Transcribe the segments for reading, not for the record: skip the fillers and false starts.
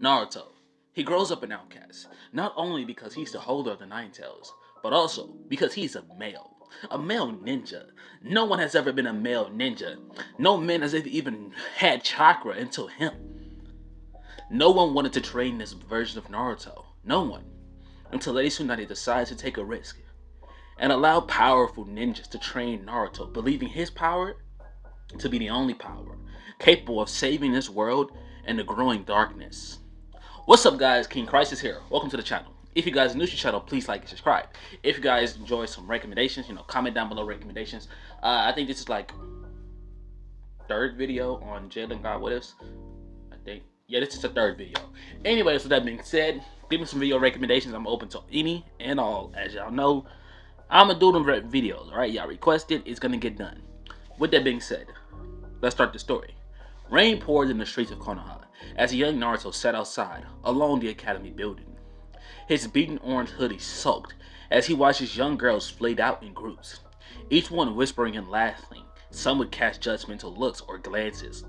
Naruto. He grows up an outcast, not only because he's the holder of the Nine Tails, but also because he's a male. A male ninja. No one has ever been a male ninja. No man has even had chakra until him. No one wanted to train this version of Naruto. No one. Until Lady Tsunade decides to take a risk and allow powerful ninjas to train Naruto, believing his power to be the only power capable of saving this world and the growing darkness. What's up, guys? King Crisis here. Welcome to the channel. If you guys are new to the channel, please like and subscribe. If you guys enjoy some recommendations, comment down below recommendations. I think this is like third video on Jalen God What Ifs. I think. Yeah, this is the third video. Anyways, with that being said, give me some video recommendations. I'm open to any and all. As y'all know, I'm gonna do them videos. Alright, y'all requested, it's gonna get done. With that being said, let's start the story. Rain poured in the streets of Konoha as a young Naruto sat outside along the academy building. His beaten orange hoodie soaked as he watched his young girls flayed out in groups, each one whispering and laughing. Some would cast judgmental looks or glances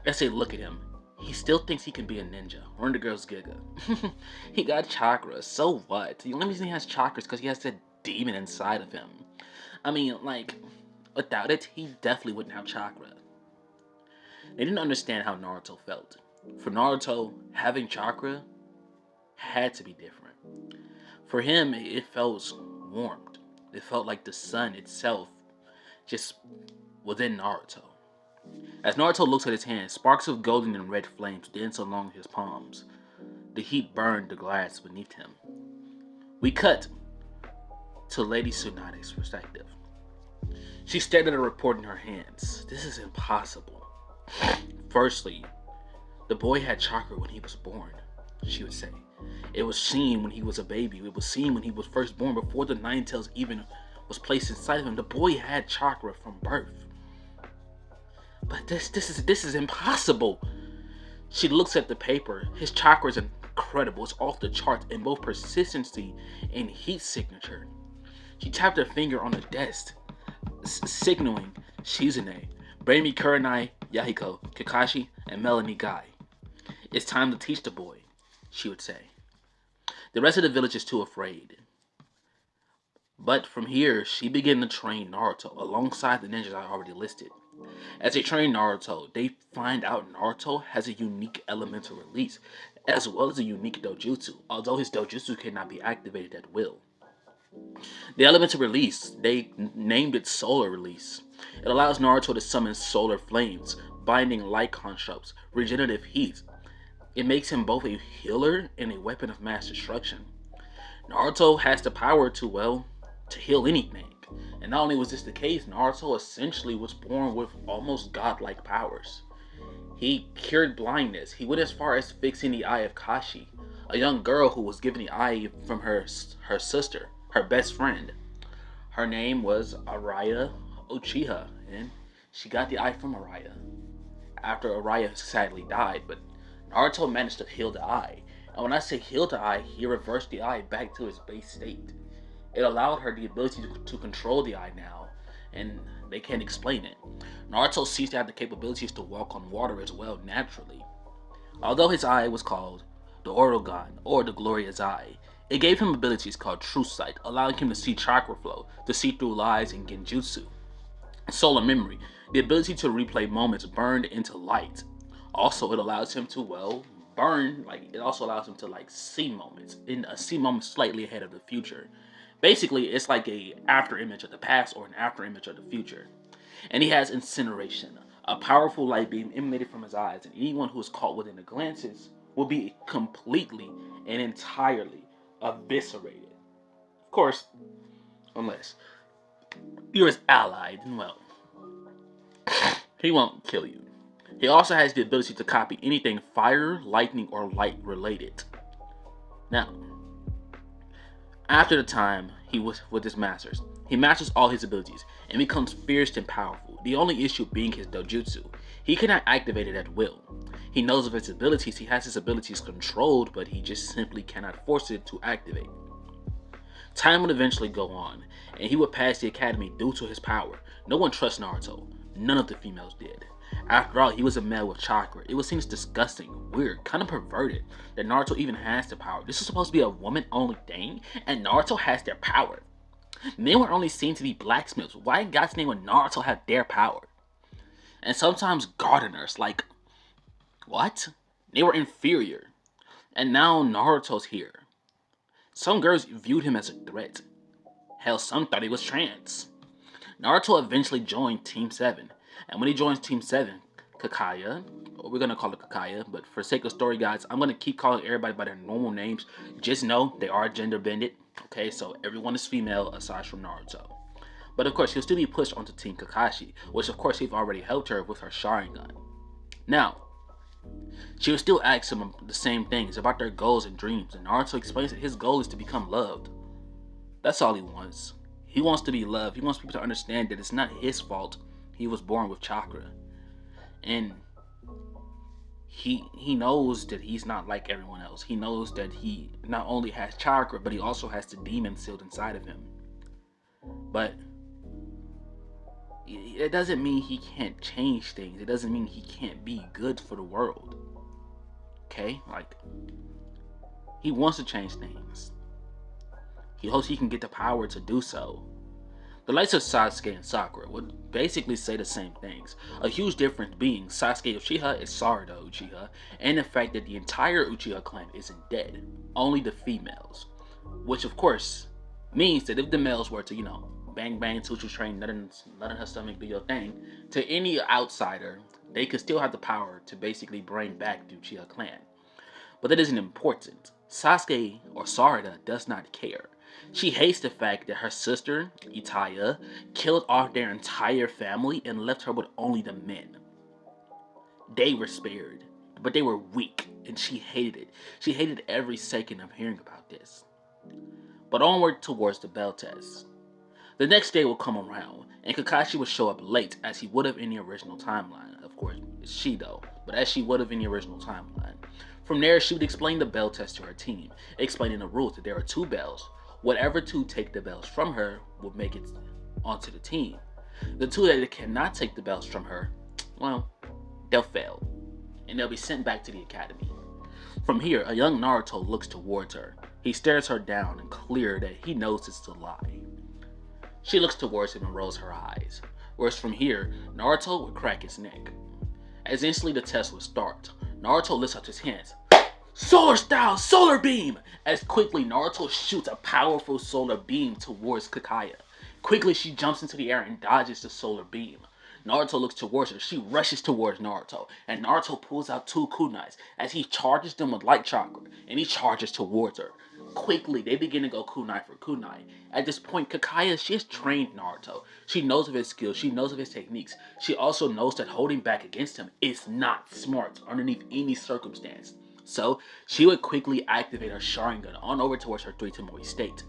as they look at him. He still thinks he can be a ninja. One of the girls giggle. He got chakra, so what? The only reason he has chakra is because he has that demon inside of him. I mean, like, without it, he definitely wouldn't have chakra. They didn't understand how Naruto felt. For Naruto, having chakra had to be different. For him, it felt warmed. It felt like the sun itself just within Naruto. As Naruto looks at his hands, sparks of golden and red flames dance along his palms. The heat burned the glass beneath him. We cut to Lady Tsunade's perspective. She stared at a report in her hands. This is impossible. Firstly, the boy had chakra when he was born, she would say. It was seen when he was a baby. It was seen when he was first born, before the Nine Tails even was placed inside of him. The boy had chakra from birth. But this is impossible. She looks at the paper. His chakra is incredible. It's off the charts in both persistency and heat signature. She tapped her finger on the desk, signaling Shizune, bring me Kurenai, Yahiko, Kakashi, and Melanie Guy. It's time to teach the boy, she would say. The rest of the village is too afraid. But from here, she began to train Naruto alongside the ninjas I already listed. As they train Naruto, they find out Naruto has a unique elemental release, as well as a unique dojutsu, although his dojutsu cannot be activated at will. The elemental release, they named it Solar Release. It allows Naruto to summon solar flames, binding light constructs, regenerative heat. It makes him both a healer and a weapon of mass destruction. Naruto has the power to heal anything. And not only was this the case, Naruto essentially was born with almost godlike powers. He cured blindness. He went as far as fixing the eye of Kashi, a young girl who was given the eye from her sister, her best friend. Her name was Araya Uchiha, and she got the eye from Araya after Araya sadly died, but Naruto managed to heal the eye. And when I say heal the eye, he reversed the eye back to its base state. It allowed her the ability to control the eye now, and they can't explain it. Naruto ceased to have the capabilities to walk on water as well naturally. Although his eye was called the Orogan, or the Glorious Eye, it gave him abilities called True Sight, allowing him to see chakra flow, to see through lies and genjutsu. Solar Memory, the ability to replay moments burned into light. Also, it allows him to, burn, it also allows him to, see moments slightly ahead of the future. Basically, it's like a after image of the past or an after image of the future. And he has Incineration, a powerful light beam emanated from his eyes, and anyone who is caught within the glances will be completely and entirely eviscerated. Of course, unless you're his ally, then he won't kill you. He also has the ability to copy anything fire, lightning, or light related. Now, after the time he was with his masters, he masters all his abilities and becomes fierce and powerful, the only issue being his dojutsu. He cannot activate it at will. He knows of its abilities, he has his abilities controlled, but he just simply cannot force it to activate. Time would eventually go on, and he would pass the academy due to his power. No one trusts Naruto. None of the females did. After all, he was a male with chakra. It was seen as disgusting, weird, kind of perverted that Naruto even has the power. This is supposed to be a woman-only thing, and Naruto has their power. Men were only seen to be blacksmiths. Why in God's name would Naruto have their power? And sometimes gardeners, like, what? They were inferior. And now Naruto's here. Some girls viewed him as a threat. Hell, some thought he was trans. Naruto eventually joined Team 7. And when he joins Team 7, Kakaya, or we're going to call it Kakaya, but for sake of story, guys, I'm going to keep calling everybody by their normal names. Just know they are gender bended. Okay, so everyone is female aside from Naruto. But of course, he'll still be pushed onto Team Kakashi, which of course he've already helped her with her Sharingan. Now, she will still ask him the same things about their goals and dreams, and Naruto explains that his goal is to become loved. That's all he wants. He wants to be loved. He wants people to understand that it's not his fault he was born with chakra. And he knows that he's not like everyone else. He knows that he not only has chakra, but he also has the demon sealed inside of him. But it doesn't mean he can't change things. It doesn't mean he can't be good for the world. Okay? Like, he wants to change things. He hopes he can get the power to do so. The likes of Sasuke and Sakura would basically say the same things. A huge difference being Sasuke Uchiha is Sarada Uchiha, and the fact that the entire Uchiha clan isn't dead. Only the females. Which of course means that if the males were to, bang bang, choo train, letting her stomach do your thing, to any outsider, they could still have the power to basically bring back the Uchiha clan. But that isn't important. Sasuke or Sarada does not care. She hates the fact that her sister, Itaya, killed off their entire family and left her with only the men. They were spared, but they were weak, and she hated it. She hated every second of hearing about this. But onward towards the bell test. The next day will come around, and Kakashi would show up late as he would have in the original timeline. Of course, it's she though, but as she would have in the original timeline. From there, she would explain the bell test to her team, explaining the rules that there are 2 bells. Whatever 2 take the bells from her will make it onto the team. The 2 that cannot take the bells from her, well, they'll fail, and they'll be sent back to the academy. From here, a young Naruto looks towards her. He stares her down and clear that he knows it's a lie. She looks towards him and rolls her eyes. Whereas from here, Naruto would crack his neck. As instantly the test would start, Naruto lifts up his hands. Solar style, solar beam! As quickly Naruto shoots a powerful solar beam towards Kakaya. Quickly she jumps into the air and dodges the solar beam. Naruto looks towards her. She rushes towards Naruto, and Naruto pulls out 2 kunais as he charges them with light chakra, and he charges towards her. Quickly, they begin to go kunai for kunai. At this point, Kakaya, she has trained Naruto. She knows of his skills. She knows of his techniques. She also knows that holding back against him is not smart underneath any circumstance. So, she would quickly activate her Sharingan on over towards her 3 Tomoe state.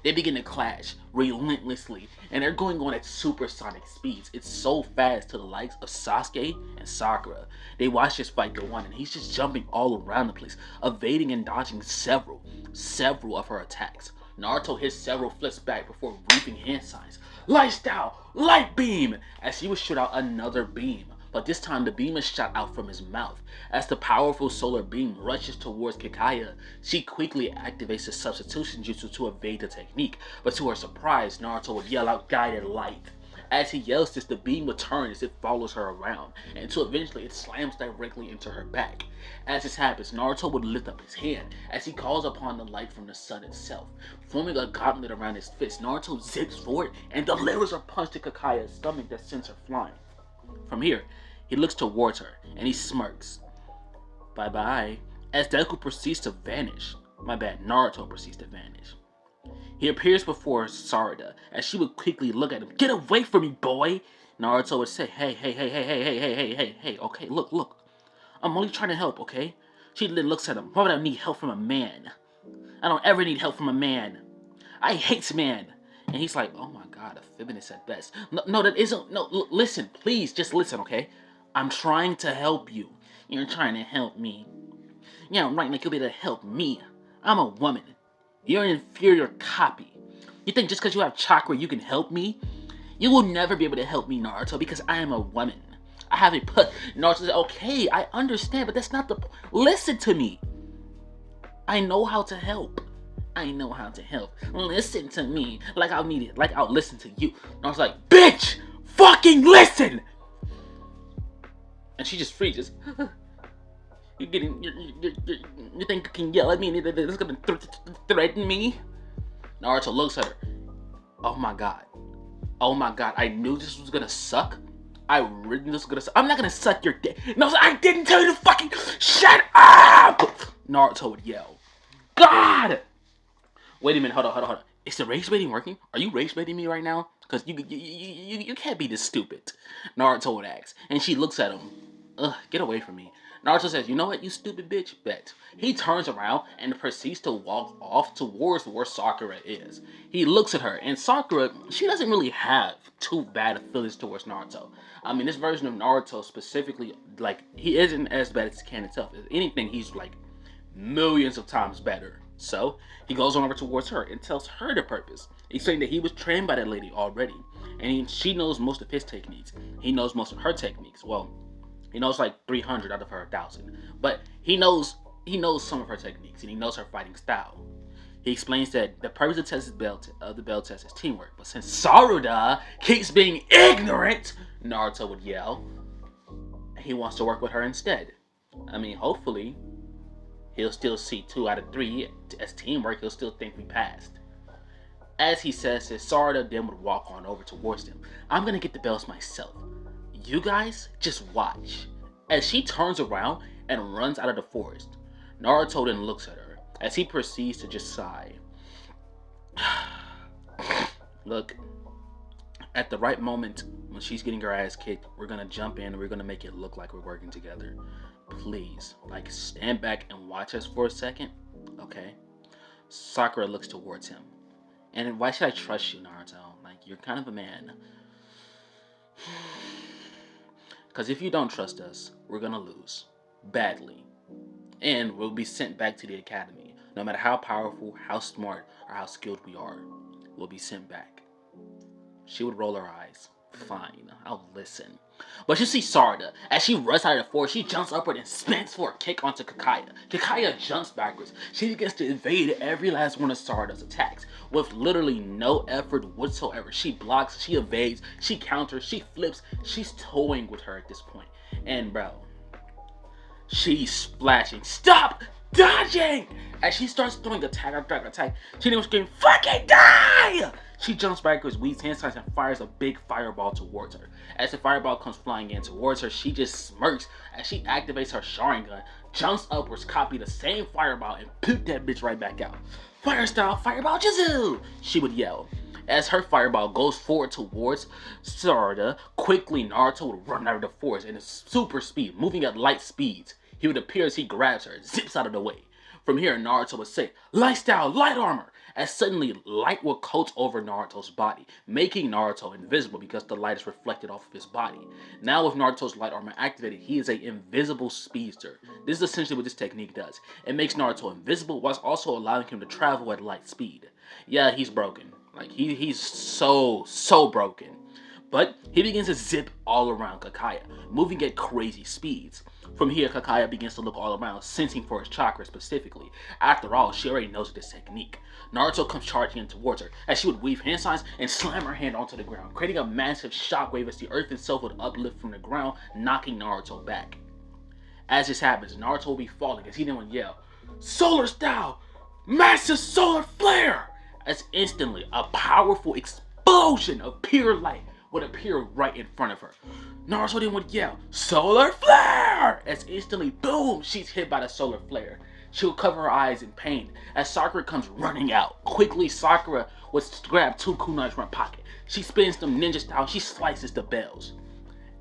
They begin to clash relentlessly, and they're going on at supersonic speeds. It's so fast to the likes of Sasuke and Sakura. They watch this fight go on, and he's just jumping all around the place, evading and dodging several of her attacks. Naruto hits several flips back before reaping hand signs. Light style, light beam! As he would shoot out another beam. But this time the beam is shot out from his mouth. As the powerful solar beam rushes towards Kakaya, she quickly activates the substitution jutsu to evade the technique. But to her surprise, Naruto would yell out guided light. As he yells this, the beam would turn as it follows her around, until eventually it slams directly into her back. As this happens, Naruto would lift up his hand as he calls upon the light from the sun itself. Forming a gauntlet around his fist, Naruto zips forward and delivers a punch to Kakaya's stomach that sends her flying. From here, he looks towards her, and he smirks. Bye-bye. As Deku proceeds to vanish. Naruto proceeds to vanish. He appears before Sarada, as she would quickly look at him. Get away from me, boy! Naruto would say, hey, okay, look. I'm only trying to help, okay? She then looks at him. Why would I need help from a man? I don't ever need help from a man. I hate man. And he's like, oh my god, a feminist at best. No, that isn't. No, listen, please, just listen, okay? I'm trying to help you. You're trying to help me. Yeah, right, like you'll be able to help me. I'm a woman. You're an inferior copy. You think just because you have chakra you can help me? You will never be able to help me, Naruto, because I am a woman. I haven't put. Naruto said, okay, I understand, but that's not the. Listen to me. I know how to help. I know how to help. Listen to me. Like I'll need it. Like I'll listen to you. Naruto's like, bitch, fucking listen. And she just freezes. You think you can yell at me? This is gonna threaten me? Naruto looks at her. Oh my god. Oh my god. I knew this was gonna suck. I really knew this was gonna suck. I'm not gonna suck your dick. No, I didn't tell you to fucking shut up. Naruto would yell. God. Wait a minute. Hold on. Is the rage baiting working? Are you rage baiting me right now? Because you can't be this stupid. Naruto would ask. And she looks at him. Ugh, get away from me. Naruto says, you know what, you stupid bitch? Bet. He turns around and proceeds to walk off towards where Sakura is. He looks at her, and Sakura, she doesn't really have too bad of feelings towards Naruto. I mean, this version of Naruto specifically, like, he isn't as bad as Ken itself. If anything, he's like millions of times better. So, he goes on over towards her and tells her the purpose. He's saying that he was trained by that lady already, and she knows most of his techniques. He knows most of her techniques. Well, he knows like 300 out of her 1,000. But he knows some of her techniques, and he knows her fighting style. He explains that the purpose of the bell test is teamwork. But since Saruda keeps being ignorant, Naruto would yell, he wants to work with her instead. I mean, hopefully, he'll still see 2 out of 3 as teamwork. He'll still think we passed. As he says this, Saruda then would walk on over towards them. I'm gonna get the bells myself. You guys just watch. As she turns around and runs out of the forest, Naruto then looks at her as he proceeds to just sigh. Look, at the right moment, when she's getting her ass kicked, we're gonna jump in and we're gonna make it look like we're working together. Please, like, stand back and watch us for a second, okay? Sakura looks towards him. And why should I trust you, Naruto? Like, you're kind of a man. Because if you don't trust us, we're gonna lose. Badly. And we'll be sent back to the academy. No matter how powerful, how smart, or how skilled we are, we'll be sent back. She would roll her eyes. Fine, I'll listen. But you see Saruda, as she runs out of the forest, she jumps upward and spins for a kick onto Kakaya. Kakaya jumps backwards. She begins to evade every last one of Saruda's attacks with literally no effort whatsoever. She blocks, she evades, she counters, she flips. She's toying with her at this point. And bro, she's splashing. Stop dodging! As she starts throwing attack, she then screams, fucking die! She jumps backwards, weaves hand signs, and fires a big fireball towards her. As the fireball comes flying in towards her, she just smirks as she activates her Sharingan, jumps upwards, copy the same fireball, and poop that bitch right back out. Fire style fireball Jizu! She would yell. As her fireball goes forward towards Saruda, quickly Naruto would run out of the forest in super speed, moving at light speeds. He would appear as he grabs her and zips out of the way. From here, Naruto would say, light style, light armor, as suddenly light will coat over Naruto's body, making Naruto invisible because the light is reflected off of his body. Now with Naruto's light armor activated, he is an invisible speedster. This is essentially what this technique does. It makes Naruto invisible whilst also allowing him to travel at light speed. Yeah, he's broken. Like, he's so broken. But he begins to zip all around Kakaya, moving at crazy speeds. From here, Kakaya begins to look all around, sensing for his chakra specifically. After all, she already knows this technique. Naruto comes charging in towards her, as she would weave hand signs and slam her hand onto the ground, creating a massive shockwave as the earth itself would uplift from the ground, knocking Naruto back. As this happens, Naruto will be falling as he then would yell, Solar Style! Massive Solar Flare! As instantly, a powerful explosion of pure light would appear right in front of her. Naruto then would yell, Solar Flare! As instantly, boom, she's hit by the solar flare. She will cover her eyes in pain as Sakura comes running out. Quickly, Sakura would grab 2 kunais from her pocket. She spins them ninja style, she slices the bells.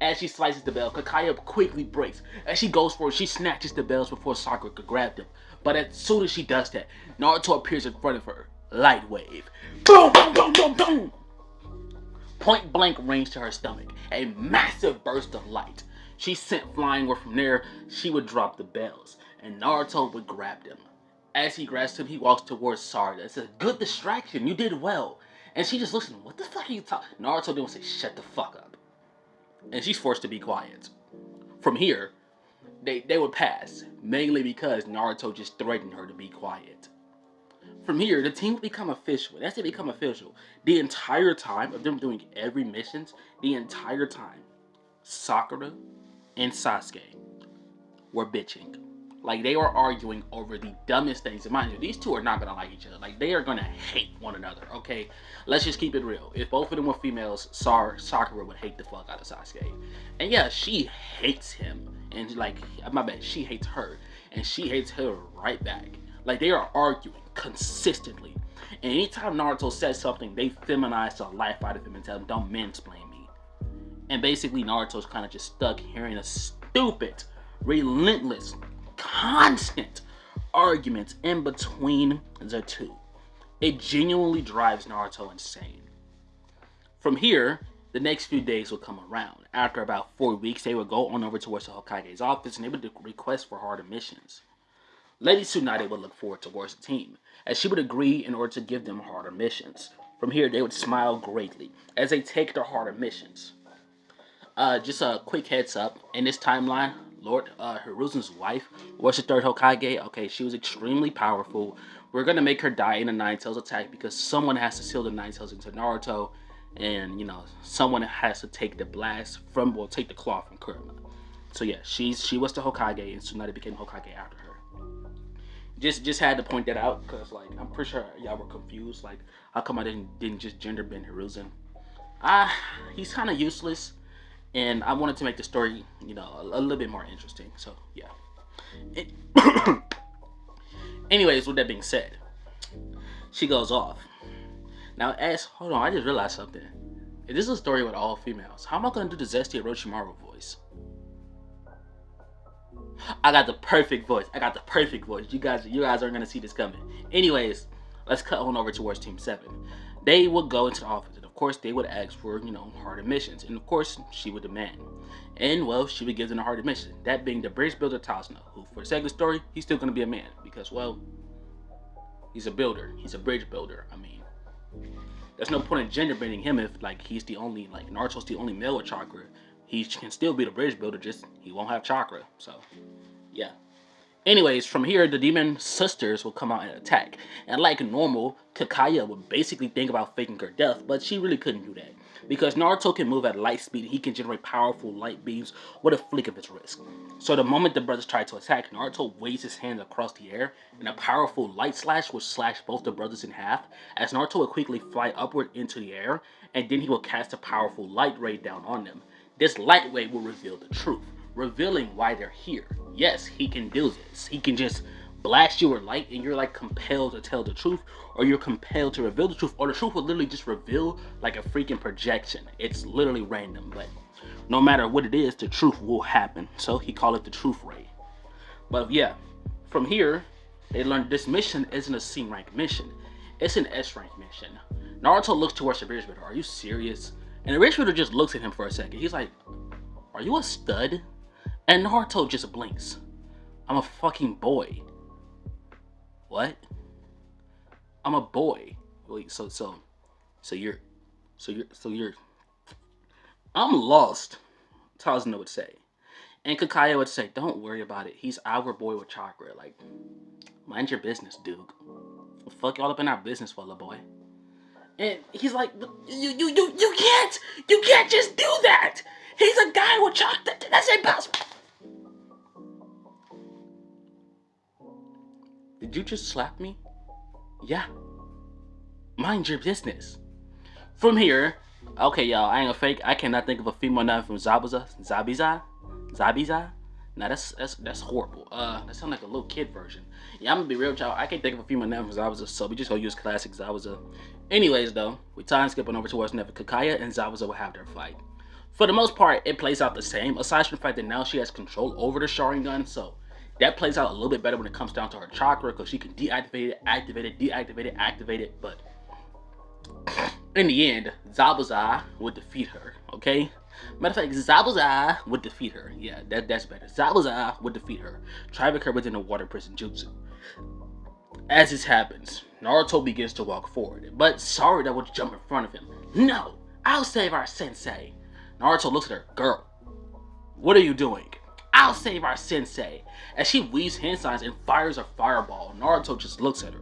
As she slices the bell, Kakaya quickly breaks. As she goes for it, she snatches the bells before Sakura could grab them. But as soon as she does that, Naruto appears in front of her. Light wave. Boom, boom, boom, boom, boom! Point blank range to her stomach. A massive burst of light. She sent flying, where from there, she would drop the bells. And Naruto would grab them. As he grabs him, he walks towards Saruda and says, good distraction, you did well. And she just looks at him, what the fuck are you talking? Naruto then would say, shut the fuck up. And she's forced to be quiet. From here, they would pass, mainly because Naruto just threatened her to be quiet. From here, the team would become official. That's it, become official. The entire time of them doing every missions, the entire time, Sakura and Sasuke were bitching. Like, they were arguing over the dumbest things. And mind you, these two are not gonna like each other. Like, they are gonna hate one another, okay? Let's just keep it real. If both of them were females, Sakura would hate the fuck out of Sasuke. And yeah, she hates him. And like, my bad, she hates her. And she hates her right back. Like, they are arguing consistently. And anytime Naruto says something, they feminize the life out of him and tell him, don't mansplain me. And basically, Naruto's kind of just stuck hearing a stupid, relentless, constant arguments in between the two. It genuinely drives Naruto insane. From here, the next few days would come around. After about 4 weeks, they would go on over towards the Hokage's office and they would request for harder missions. Lady Tsunade would look forward towards the team, as she would agree in order to give them harder missions. From here, they would smile greatly as they take their harder missions. Just a quick heads up, in this timeline, Lord Hiruzen's wife was the third Hokage. Okay, she was extremely powerful. We're gonna make her die in a Nine Tails attack because someone has to seal the Nine Tails into Naruto, and you know, someone has to take the blast from, well, take the claw from Kurama. So yeah, she was the Hokage, and Tsunade became Hokage after her. Just had to point that out because like I'm pretty sure y'all were confused. Like, how come I didn't just gender bend Hiruzen? He's kind of useless. And I wanted to make the story, you know, a little bit more interesting. So, yeah. Anyways, with that being said, she goes off. Now, hold on, I just realized something. If this is a story with all females, how am I going to do the zesty Orochimaru voice? I got the perfect voice. You guys aren't going to see this coming. Anyways, let's cut on over towards Team 7. They would go into the office. Of course, they would ask for, you know, harder missions. And of course, she would demand. And, well, she would give them a harder mission. That being the bridge builder Tazuna, who, for the sake of the story, he's still going to be a man. Because, well, he's a builder. He's a bridge builder. I mean, there's no point in gender bending him if, like, he's the only, like, Naruto's the only male with chakra. He can still be the bridge builder, just he won't have chakra. So, yeah. Anyways, from here, the demon sisters will come out and attack. And like normal, Kakaya would basically think about faking her death, but she really couldn't do that. Because Naruto can move at light speed, he can generate powerful light beams with a flick of his wrist. So the moment the brothers try to attack, Naruto waves his hand across the air, and a powerful light slash will slash both the brothers in half, as Naruto will quickly fly upward into the air, and then he will cast a powerful light ray down on them. This light ray will reveal the truth, revealing why they're here. Yes, he can do this. He can just blast you with light and you're like compelled to tell the truth, or you're compelled to reveal the truth, or the truth will literally just reveal like a freaking projection. It's literally random, but no matter what it is, the truth will happen. So he called it the truth ray. But yeah, from here, they learned this mission isn't a C rank mission. It's an S rank mission. Naruto looks towards the bridge builder. Are you serious? And the bridge builder just looks at him for a second. He's like, are you a stud? And Naruto just blinks. I'm a fucking boy. What? I'm a boy. Wait, so you're I'm lost, Tazuna would say. And Kakaya would say, don't worry about it. He's our boy with chakra. Like, mind your business, dude. Fuck y'all up in our business, fella boy. And he's like, you can't just do that. He's a guy with chakra. That's impossible. Did you just slap me? Yeah. Mind your business. From here, okay, y'all, I ain't gonna fake. I cannot think of a female name from Zabuza. Zabuza? Nah, that's horrible. That sounds like a little kid version. Yeah, I'm gonna be real with y'all. I can't think of a female name from Zabuza, so we just gonna use classic Zabuza. Anyways, though, we time skipping over towards Never Kakaya and Zabuza will have their fight. For the most part, it plays out the same, aside from the fact that now she has control over the Sharingan, so that plays out a little bit better when it comes down to her chakra, because she can deactivate it, activate it, deactivate it, activate it, but in the end, Zabuza would defeat her, okay? Matter of fact, Zabuza would defeat her. Yeah, that's better. Zabuza would defeat her, driving her within a water prison jutsu. As this happens, Naruto begins to walk forward, but Sarada would jump in front of him. No, I'll save our sensei. Naruto looks at her. Girl, what are you doing? I'll save our sensei. As she weaves hand signs and fires a fireball, Naruto just looks at her.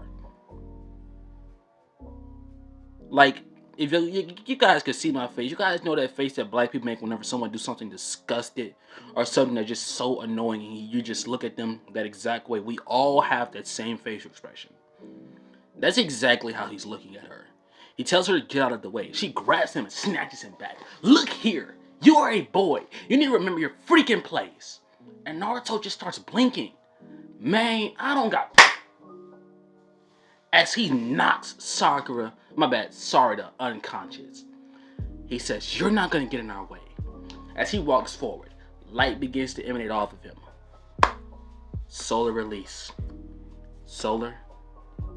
Like, if you guys could see my face, you guys know that face that black people make whenever someone do something disgusted or something that's just so annoying and you just look at them that exact way. We all have that same facial expression. That's exactly how he's looking at her. He tells her to get out of the way. She grabs him and snatches him back. Look here, you are a boy. You need to remember your freaking place. And Naruto just starts blinking. Man, I don't got... As he knocks Sakura, Sarada unconscious. He says, you're not going to get in our way. As he walks forward, light begins to emanate off of him. Solar release. Solar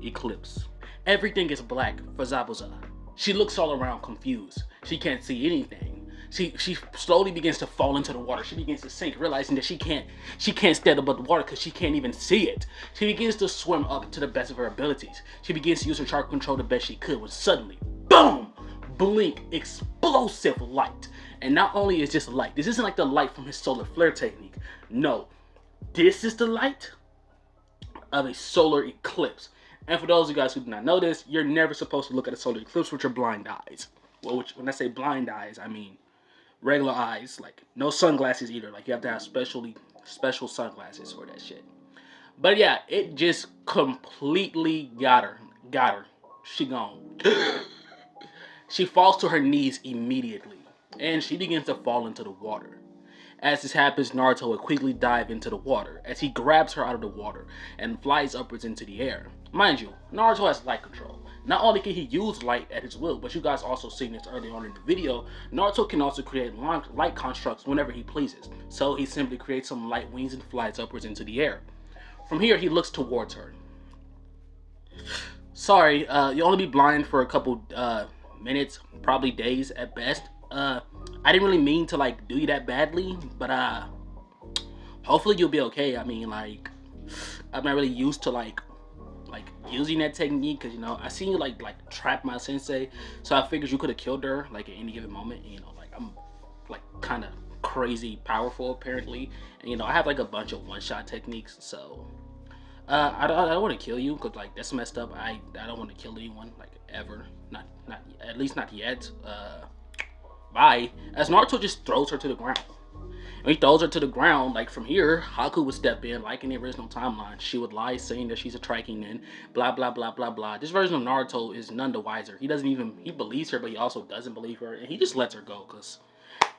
eclipse. Everything is black for Zabuza. She looks all around confused. She can't see anything. She slowly begins to fall into the water. She begins to sink, realizing that she can't stand above the water because she can't even see it. She begins to swim up to the best of her abilities. She begins to use her chakra control the best she could when suddenly, boom! Blink, explosive light. And not only is this light, this isn't like the light from his solar flare technique. No, this is the light of a solar eclipse. And for those of you guys who do not know this, you're never supposed to look at a solar eclipse with your blind eyes. Well, when I say blind eyes, I mean regular eyes, like no sunglasses either. Like you have to have special sunglasses for that shit. But yeah, it just completely got her. She gone. She falls to her knees immediately, and she begins to fall into the water. As this happens, Naruto will quickly dive into the water as he grabs her out of the water and flies upwards into the air. Mind you, Naruto has light control. Not only can he use light at his will, but you guys also seen this earlier on in the video, Naruto can also create light constructs whenever he pleases. So he simply creates some light wings and flies upwards into the air. From here, he looks towards her. Sorry, you'll only be blind for a couple minutes, probably days at best. I didn't really mean to like do you that badly, but hopefully you'll be okay. I mean, like, I'm not really used to like using that technique because, you know, I seen you like trap my sensei, so I figured you could have killed her like at any given moment. And, you know, like I'm like kind of crazy powerful apparently, and you know I have like a bunch of one-shot techniques, so I don't want to kill you because like that's messed up. I don't want to kill anyone like ever, not at least not yet. Bye. As Naruto just throws her to the ground. When he throws her to the ground, like from here, Haku would step in, like in the original timeline. She would lie saying that she's a Trikenin, blah, blah, blah, blah, blah. This version of Naruto is none the wiser. He believes her, but he also doesn't believe her. And he just lets her go because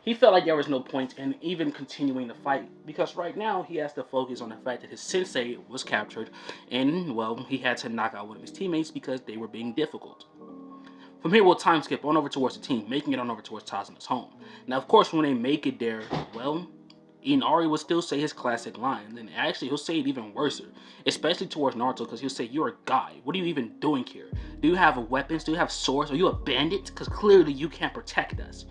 he felt like there was no point in even continuing the fight. Because right now, he has to focus on the fact that his sensei was captured. And, well, he had to knock out one of his teammates because they were being difficult. From here, we'll time skip on over towards the team, making it on over towards Tazuna's home. Now, of course, when they make it there, well, Inari will still say his classic line, and actually, he'll say it even worse, especially towards Naruto, because he'll say, you're a guy. What are you even doing here? Do you have weapons? Do you have swords? Are you a bandit? Because clearly you can't protect us.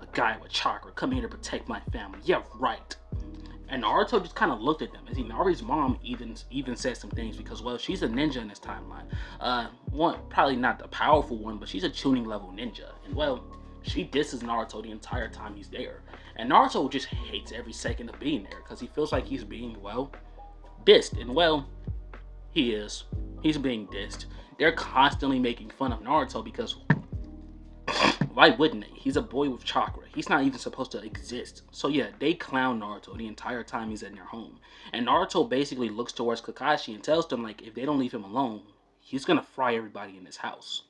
A guy with chakra, come here to protect my family. Yeah, right. And Naruto just kind of looked at them. As Inari's mom even said some things because, well, she's a ninja in this timeline. One, probably not the powerful one, but she's a Chunin level ninja. And, well, she disses Naruto the entire time he's there. And Naruto just hates every second of being there because he feels like he's being, well, dissed. And, well, he is. He's being dissed. They're constantly making fun of Naruto because why wouldn't they? He's a boy with chakra. He's not even supposed to exist. So yeah, they clown Naruto the entire time he's in their home. And Naruto basically looks towards Kakashi and tells them, like, if they don't leave him alone, he's gonna fry everybody in this house.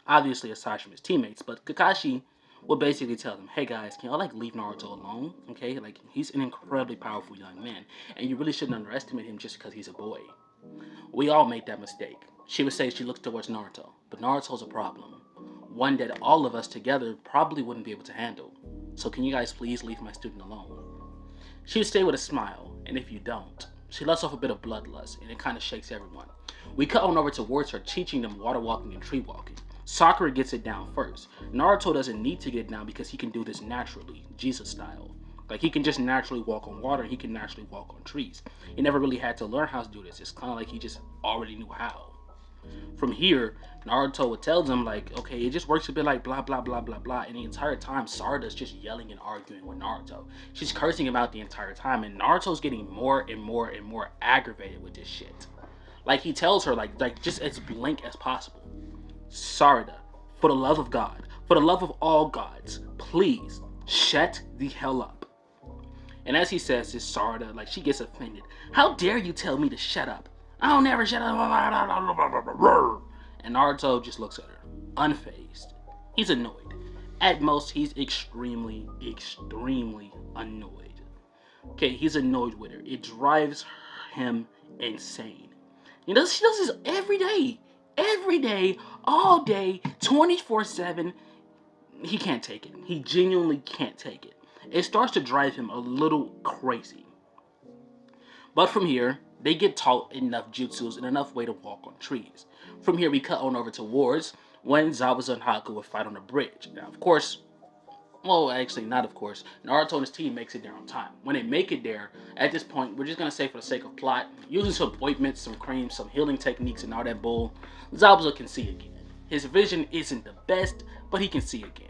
Obviously aside from his teammates, but Kakashi will basically tell them, hey guys, can y'all like leave Naruto alone? Okay, like he's an incredibly powerful young man, and you really shouldn't underestimate him just because he's a boy. We all make that mistake. She would say she looks towards Naruto, but Naruto's a problem. One that all of us together probably wouldn't be able to handle. So can you guys please leave my student alone? She would stay with a smile, and if you don't, she lets off a bit of bloodlust, and it kind of shakes everyone. We cut on over towards her, teaching them water walking and tree walking. Sakura gets it down first. Naruto doesn't need to get it down because he can do this naturally, Jesus style. Like he can just naturally walk on water, he can naturally walk on trees. He never really had to learn how to do this. It's kind of like he just already knew how. From here, Naruto would tell them like, okay, it just works a bit like blah blah blah blah blah, and the entire time Sarada's just yelling and arguing with Naruto. She's cursing him out the entire time, and Naruto's getting more and more and more aggravated with this shit. Like he tells her like just as blank as possible, Sarada, for the love of God, for the love of all gods, please shut the hell up. And as he says this, Sarada, like she gets offended. How dare you tell me to shut up? I'll never shut up. And Naruto just looks at her, unfazed. He's annoyed. At most, he's extremely, extremely annoyed. Okay, he's annoyed with her. It drives him insane. She does this every day, all day, 24/7. He can't take it. He genuinely can't take it. It starts to drive him a little crazy. But from here, they get taught enough jutsus and enough way to walk on trees. From here, we cut on over to wars when Zabuza and Haku would fight on a bridge. Now, of course, well, actually, not of course, Naruto and his team makes it there on time. When they make it there, at this point, we're just going to say for the sake of plot, using some ointments, some creams, some healing techniques, and all that bull, Zabuza can see again. His vision isn't the best, but he can see again.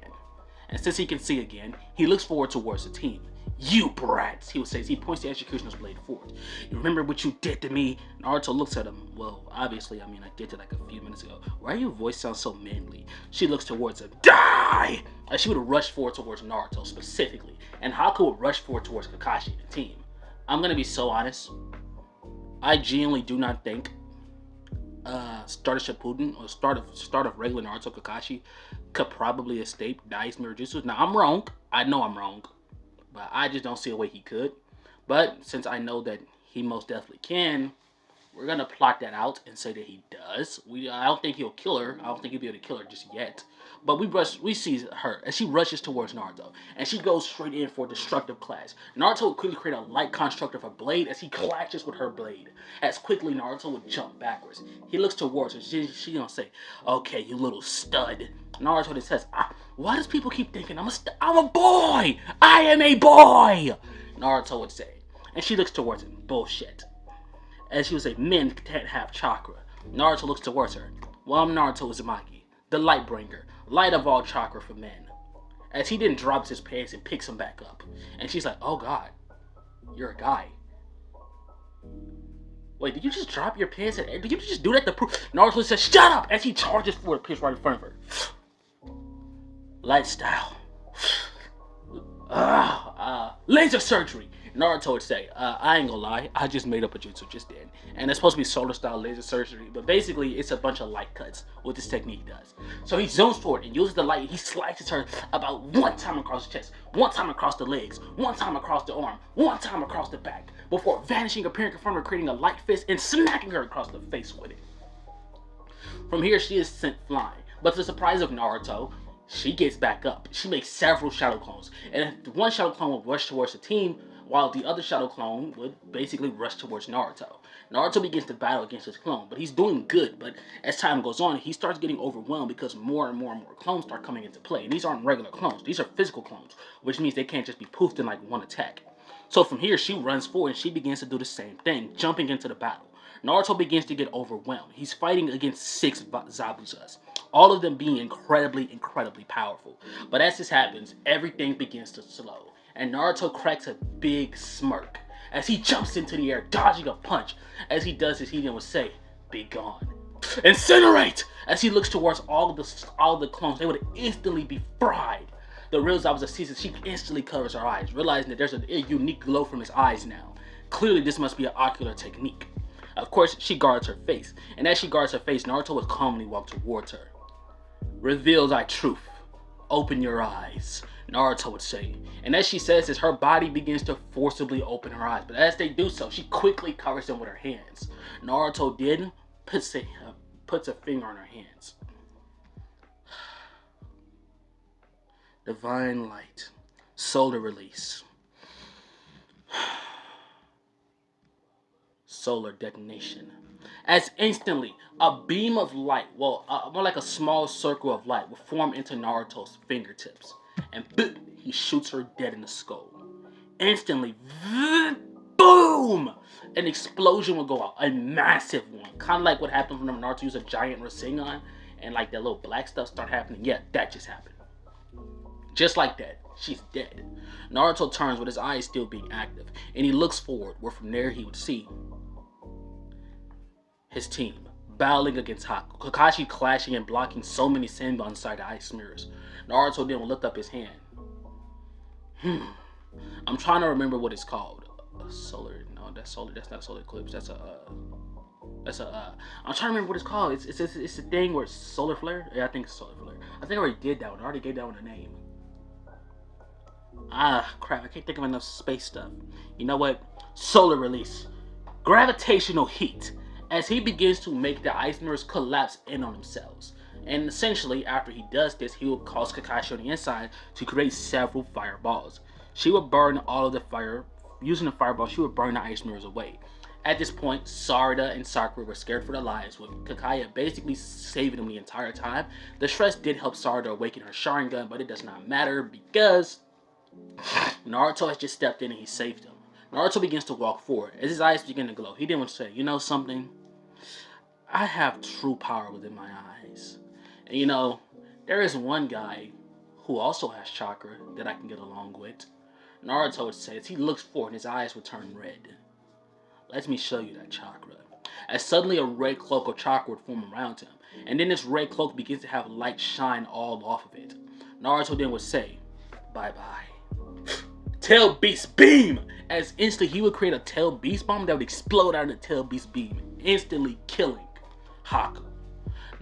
And since he can see again, he looks forward towards the team. You brats, he would say as he points the executioner's blade forward. You remember what you did to me? Naruto looks at him. Well, obviously, I did it like a few minutes ago. Why your voice sounds so manly? She looks towards him. Die! As she would rush forward towards Naruto specifically. And Haku would rush forward towards Kakashi and the team. I'm gonna be so honest. I genuinely do not think start of Shippuden or start of regular Naruto Kakashi could probably escape Dai's mirror jutsu. Now I'm wrong. I know I'm wrong. But I just don't see a way he could. But since I know that he most definitely can, we're gonna plot that out and say that he does. I don't think he'll kill her. I don't think he'll be able to kill her just yet. But we see her as she rushes towards Naruto, and she goes straight in for a destructive clash. Naruto would quickly create a light construct of her blade as he clashes with her blade. As quickly Naruto would jump backwards. He looks towards her. She gonna say, "Okay, you little stud." Naruto just says, "Why does people keep thinking I'm a boy? I am a boy." Naruto would say, and she looks towards him. Bullshit. As she would say, men can't have chakra. Naruto looks towards her. Well, I'm Naruto Uzumaki, the Lightbringer, light of all chakra for men. As he then drops his pants and picks him back up. And she's like, oh god, you're a guy. Wait, did you just drop your pants? Did you just do that to prove? Naruto says, shut up! As he charges forward, appears right in front of her. Lifestyle. Laser surgery. Naruto would say, I ain't gonna lie, I just made up a jutsu just then. And it's supposed to be solar style laser surgery, but basically it's a bunch of light cuts, what this technique does. So he zooms forward and uses the light, he slices her about one time across the chest, one time across the legs, one time across the arm, one time across the back, before vanishing, appearing in front of her, creating a light fist and smacking her across the face with it. From here, she is sent flying, but to the surprise of Naruto, she gets back up. She makes several shadow clones, and one shadow clone will rush towards the team, while the other shadow clone would basically rush towards Naruto. Naruto begins to battle against his clone, but he's doing good, but as time goes on, he starts getting overwhelmed because more and more and more clones start coming into play. And these aren't regular clones, these are physical clones, which means they can't just be poofed in like one attack. So from here, she runs forward and she begins to do the same thing, jumping into the battle. Naruto begins to get overwhelmed. He's fighting against 6 Zabuzas, all of them being incredibly, incredibly powerful. But as this happens, everything begins to slow. And Naruto cracks a big smirk as he jumps into the air, dodging a punch. As he does this, he then would say, "Be gone. Incinerate!" As he looks towards all the clones, they would instantly be fried. The real Zabuza sees it, she instantly covers her eyes, realizing that there's a unique glow from his eyes now. Clearly, this must be an ocular technique. Of course, she guards her face, and as she guards her face, Naruto would calmly walk towards her. "Reveal thy truth. Open your eyes," Naruto would say. And as she says this, her body begins to forcibly open her eyes. But as they do so, she quickly covers them with her hands. Naruto then puts a finger on her hands. Divine light. Solar release. Solar detonation. As instantly, a beam of light, more like a small circle of light, will form into Naruto's fingertips. And boop, he shoots her dead in the skull. Instantly, boom! an explosion would go out, a massive one, kind of like what happened when Naruto used a giant Rasengan, and like that little black stuff start happening. Yeah, that just happened. Just like that, she's dead. Naruto turns with his eyes still being active, and he looks forward, where from there he would see his team battling against Haku. Kakashi clashing and blocking so many Senbon inside the ice mirrors. Naruto then would lift up his hand. I'm trying to remember what it's called. Solar? No, that's solar. That's not solar eclipse. That's a. I'm trying to remember what it's called. It's a thing where it's solar flare. Yeah, I think it's solar flare. I think I already did that one. I already gave that one a name. Ah, crap! I can't think of enough space stuff. You know what? Solar release. Gravitational heat. As he begins to make the ice mirrors collapse in on themselves. And essentially, after he does this, he will cause Kakashi on the inside to create several fireballs. She would burn all of the fire. Using the fireball, she would burn the ice mirrors away. At this point, Sarada and Sakura were scared for their lives, with Kakaya basically saving them the entire time. The stress did help Sarada awaken her Sharingan, but it does not matter because Naruto has just stepped in and he saved him. Naruto begins to walk forward. As his eyes begin to glow, he then would say, you know something? I have true power within my eyes. And you know, there is one guy who also has chakra that I can get along with. Naruto would say as he looks forward and his eyes would turn red. Let me show you that chakra. As suddenly a red cloak of chakra would form around him. And then this red cloak begins to have light shine all off of it. Naruto then would say, bye-bye. Tail Beast Beam! As instantly he would create a Tail Beast Bomb that would explode out of the Tail Beast Beam, instantly killing Haku.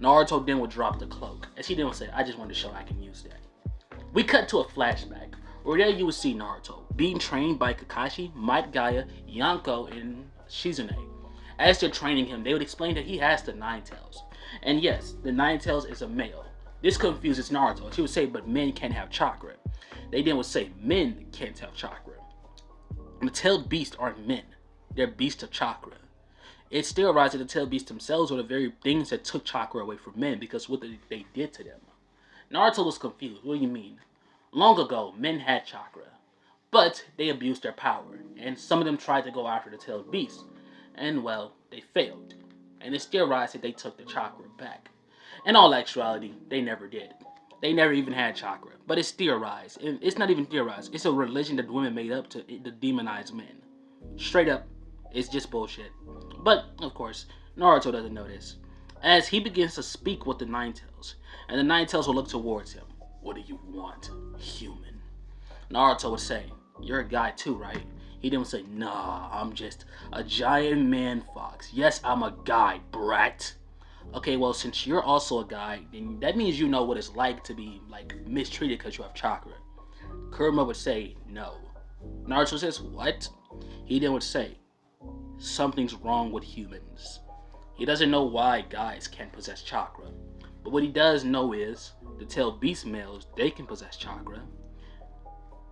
Naruto then would drop the cloak, as he then would say, I just wanted to show I can use that. We cut to a flashback, where there you would see Naruto being trained by Kakashi, Might Gaia, Yonko, and Shizune. As they're training him, they would explain that he has the Nine Tails. And yes, the Nine Tails is a male. This confuses Naruto, as he would say, but men can't have chakra. They then would say, men can't have chakra. The tailed beasts aren't men, they're beasts of chakra. It still arises that the tailed beasts themselves were the very things that took chakra away from men because what they did to them. Naruto was confused. What do you mean? Long ago, men had chakra, but they abused their power, and some of them tried to go after the tailed beasts, and well, they failed. And it still arises that they took the chakra back. In all actuality, they never did. They never even had chakra, but it's theorized. It's not even theorized. It's a religion that women made up to demonize men. Straight up, it's just bullshit. But, of course, Naruto doesn't know this. As he begins to speak with the Nine Tails, and the Nine Tails will look towards him. What do you want, human? Naruto would say, you're a guy too, right? He then would say, nah, I'm just a giant man fox. Yes, I'm a guy, brat. Okay, well, since you're also a guy, then that means you know what it's like to be, mistreated because you have chakra. Kurama would say, no. Naruto says, what? He then would say, something's wrong with humans. He doesn't know why guys can't possess chakra. But what he does know is, the tailed beast males, they can possess chakra.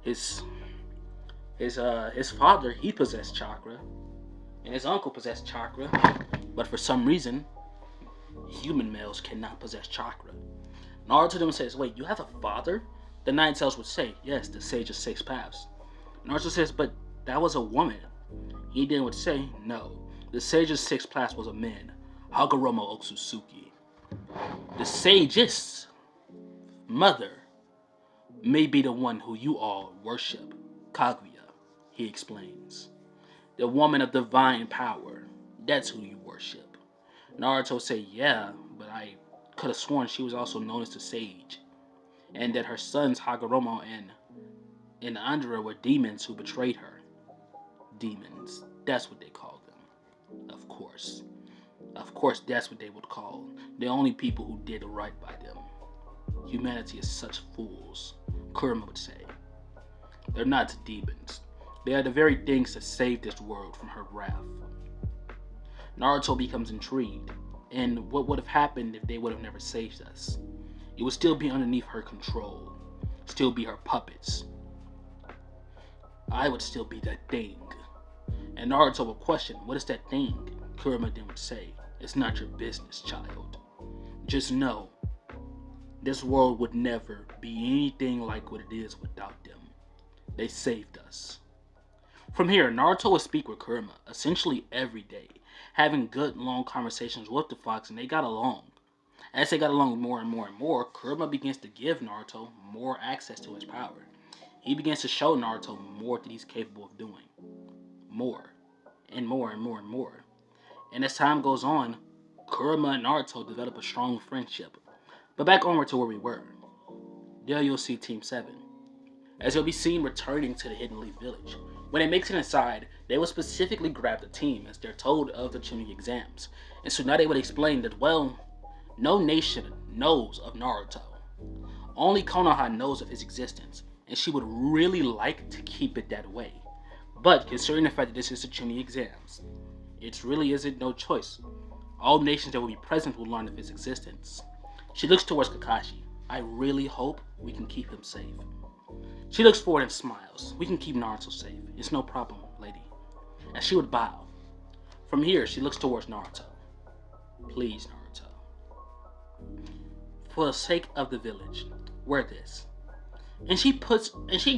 His father, he possessed chakra. And his uncle possessed chakra. But for some reason, human males cannot possess chakra. Naruto then says, wait, you have a father? The Nine Tails would say, yes, the Sage of Six Paths. Naruto says, but that was a woman. He then would say, no, the Sage of Six Paths was a man, Hagoromo Otsutsuki. The Sage's mother may be the one who you all worship, Kaguya, he explains. The woman of divine power, that's who you worship. Naruto say, yeah, but I could have sworn she was also known as the Sage, and that her sons Hagoromo and Andra were demons who betrayed her. Demons, that's what they call them. Of course, that's what they would call the only people who did right by them. Humanity is such fools, Kurama would say. They're not demons. They are the very things that saved this world from her wrath. Naruto becomes intrigued, and what would have happened if they would have never saved us? It would still be underneath her control, still be her puppets. I would still be that thing. And Naruto would question, what is that thing? Kurama then would say, it's not your business, child. Just know, this world would never be anything like what it is without them. They saved us. From here, Naruto would speak with Kurama essentially every day, having good long conversations with the fox, and they got along. As they got along more and more and more, Kurama begins to give Naruto more access to his power. He begins to show Naruto more that he's capable of doing. More. And more and more and more. And as time goes on, Kurama and Naruto develop a strong friendship. But back onward to where we were. There you'll see Team 7. As you'll be seen returning to the Hidden Leaf Village. When it makes it inside, they will specifically grab the team as they're told of the Chunin exams. And Tsunade would explain that, well, no nation knows of Naruto. Only Konoha knows of his existence, and she would really like to keep it that way. But considering the fact that this is the Chunin exams, it really isn't no choice. All nations that will be present will learn of his existence. She looks towards Kakashi. I really hope we can keep him safe. She looks forward and smiles. We can keep Naruto safe. It's no problem, lady. And she would bow. From here, she looks towards Naruto. Please, Naruto. For the sake of the village, wear this. And she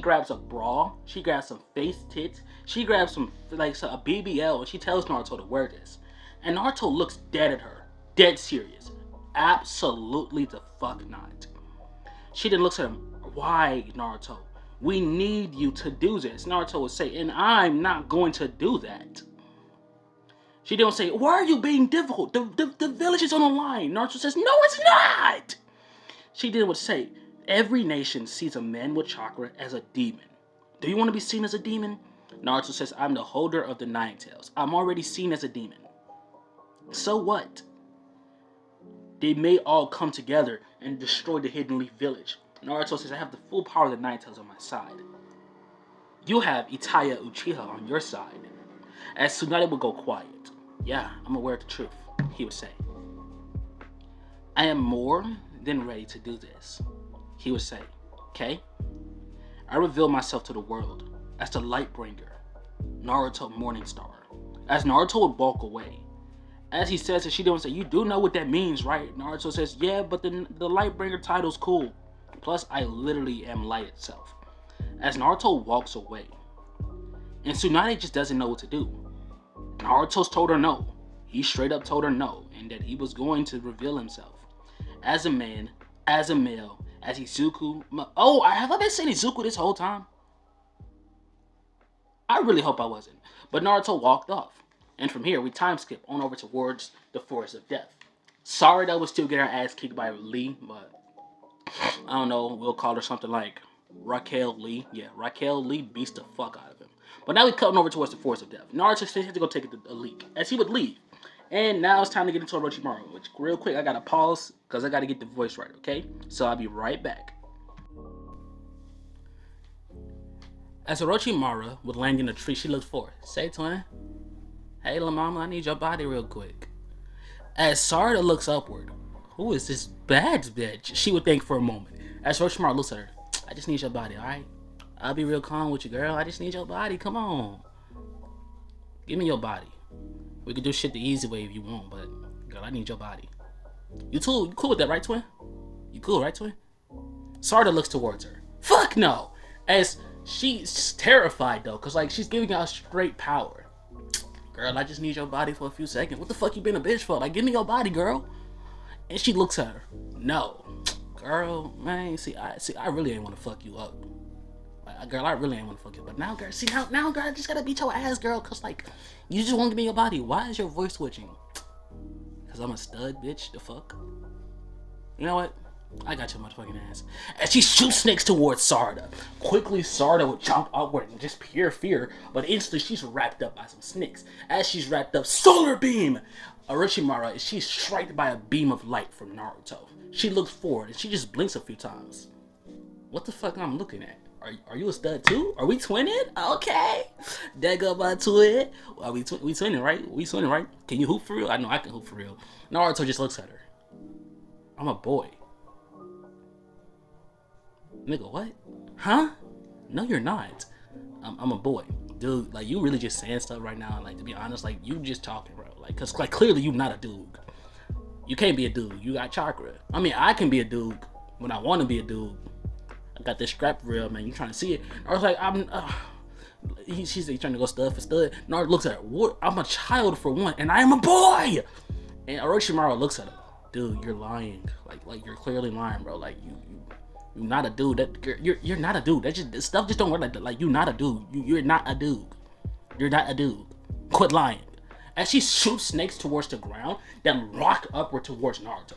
grabs a bra. She grabs some face tits. She grabs some, like a BBL, and she tells Naruto to wear this. And Naruto looks dead at her. Dead serious. Absolutely the fuck not. She then looks at him. Why, Naruto? We need you to do this. Naruto would say, and I'm not going to do that. She don't say, why are you being difficult? The village is on the line. Naruto says, no, it's not. She then would say, every nation sees a man with chakra as a demon. Do you want to be seen as a demon? Naruto says, I'm the holder of the Nine Tails. I'm already seen as a demon. So what? They may all come together and destroy the Hidden Leaf Village. Naruto says, I have the full power of the Nine Tails on my side. You have Itaya Uchiha on your side. As Tsunade would go quiet. Yeah, I'm aware of the truth, he would say. I am more than ready to do this, he would say. Okay? I reveal myself to the world as the Lightbringer, Naruto Morningstar. As Naruto would walk away. As he says it, she don't say, you do know what that means, right? Naruto says, yeah, but the Lightbringer title's cool. Plus, I literally am light itself. As Naruto walks away, and Tsunade just doesn't know what to do. Naruto's told her no. He straight up told her no, and that he was going to reveal himself. As a man, as a male, as Izuku. Oh, have I been saying Izuku this whole time? I really hope I wasn't. But Naruto walked off. And from here, we time skip on over towards the Forest of Death. Sarada was still getting her ass kicked by Lee, but I don't know, we'll call her something like Raquel Lee. Yeah, Raquel Lee beats the fuck out of him. But now we're cutting over towards the Forest of Death. Naruto had to go take a leak as he would leave. And now it's time to get into Orochimaru, which real quick, I gotta pause because I gotta get the voice right, okay? So I'll be right back. As Orochimaru would land in a tree, she looked forward. Say, twin. Hey, la mama, I need your body real quick. As Sarada looks upward, who is this bad bitch? She would think for a moment. As Orochimaru looks at her, I just need your body, alright? I'll be real calm with you, girl. I just need your body. Come on. Give me your body. We can do shit the easy way if you want, but girl, I need your body. You cool with that, right, twin? You cool, right, twin? Sarada looks towards her. Fuck no! As she's terrified though, cause like she's giving out straight power. Girl, I just need your body for a few seconds. What the fuck you been a bitch for? Like, give me your body, girl. And she looks at her. No. Girl, man, see, I really ain't want to fuck you up. Girl, I really ain't want to fuck you up. But now, girl, now, girl, I just gotta beat your ass, girl. Cause, like, you just want to give me your body. Why is your voice switching? Cause I'm a stud, bitch. The fuck? You know what? I got your motherfucking ass. As she shoots snakes towards Sarada. Quickly, Sarada would jump upward in just pure fear. But instantly, she's wrapped up by some snakes. As she's wrapped up, Solar Beam! Orochimaru, she's struck by a beam of light from Naruto. She looks forward and she just blinks a few times. What the fuck am I looking at? Are you a stud too? Are we twinning? Okay. There go my twin. Are we twinning, right? We twinning, right? Can you hoop for real? I know I can hoop for real. Naruto just looks at her. I'm a boy. Nigga, what? Huh? No, you're not. I'm a boy. Dude, like, you really just saying stuff right now. Like, to be honest, like, you just talking, bro. Like, cause, like, clearly you not a dude. You can't be a dude. You got chakra. I mean, I can be a dude when I want to be a dude. I got this scrap reel, man. You trying to see it? I was like, She's trying to go stud for stud. Naruto looks at her. What? I'm a child for one, and I am a boy. And Orochimaru looks at her. Dude, you're lying. Like you're clearly lying, bro. Like you're not a dude. You're not a dude. That just this stuff just don't work like that. Like you're not a dude. You're not a dude. You're not a dude. Quit lying. As she shoots snakes towards the ground, then rock upward towards Naruto.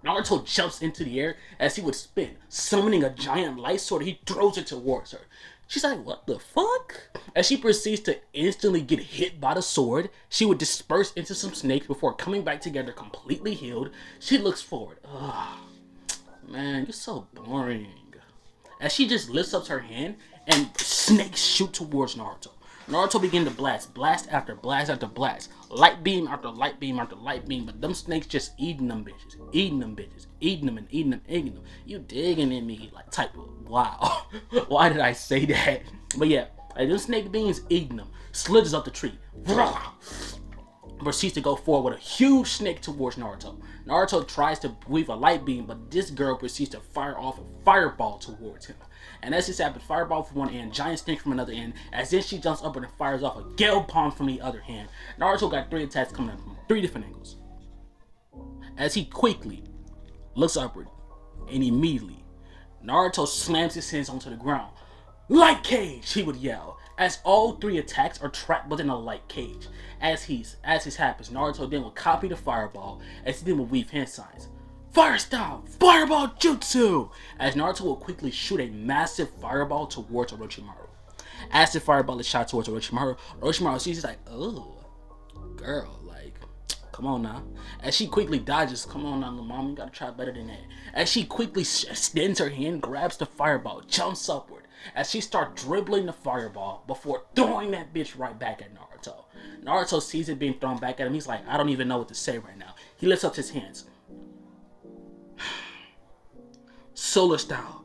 Naruto jumps into the air as he would spin, summoning a giant light sword. He throws it towards her. She's like, what the fuck? As she proceeds to instantly get hit by the sword, she would disperse into some snakes before coming back together completely healed. She looks forward. Ugh, man, you're so boring. As she just lifts up her hand and snakes shoot towards Naruto. Naruto began to blast after blast after blast, light beam after light beam after light beam, but them snakes just eating them bitches, eating them and eating them. You digging in me, like type of, wow. Why did I say that? But yeah, like them snake beings eating them, slithers up the tree, proceeds to go forward with a huge snake towards Naruto. Naruto tries to weave a light beam, but this girl proceeds to fire off a fireball towards him. And as this happens, fireball from one end, giant snake from another end. As then she jumps upward and fires off a gale palm from the other hand. Naruto got 3 attacks coming in from 3 different angles. As he quickly looks upward, and immediately, Naruto slams his hands onto the ground. Light cage, he would yell, as all 3 attacks are trapped within a light cage. As this happens, Naruto then will copy the fireball, as he then will weave hand signs. Fire style! Fireball jutsu! As Naruto will quickly shoot a massive fireball towards Orochimaru. As the fireball is shot towards Orochimaru sees it like, oh, girl, like, come on now. As she quickly dodges, come on now, little mom, you gotta try better than that. As she quickly extends her hand, grabs the fireball, jumps upward. As she starts dribbling the fireball before throwing that bitch right back at Naruto. Naruto sees it being thrown back at him. He's like, I don't even know what to say right now. He lifts up his hands. Solar style.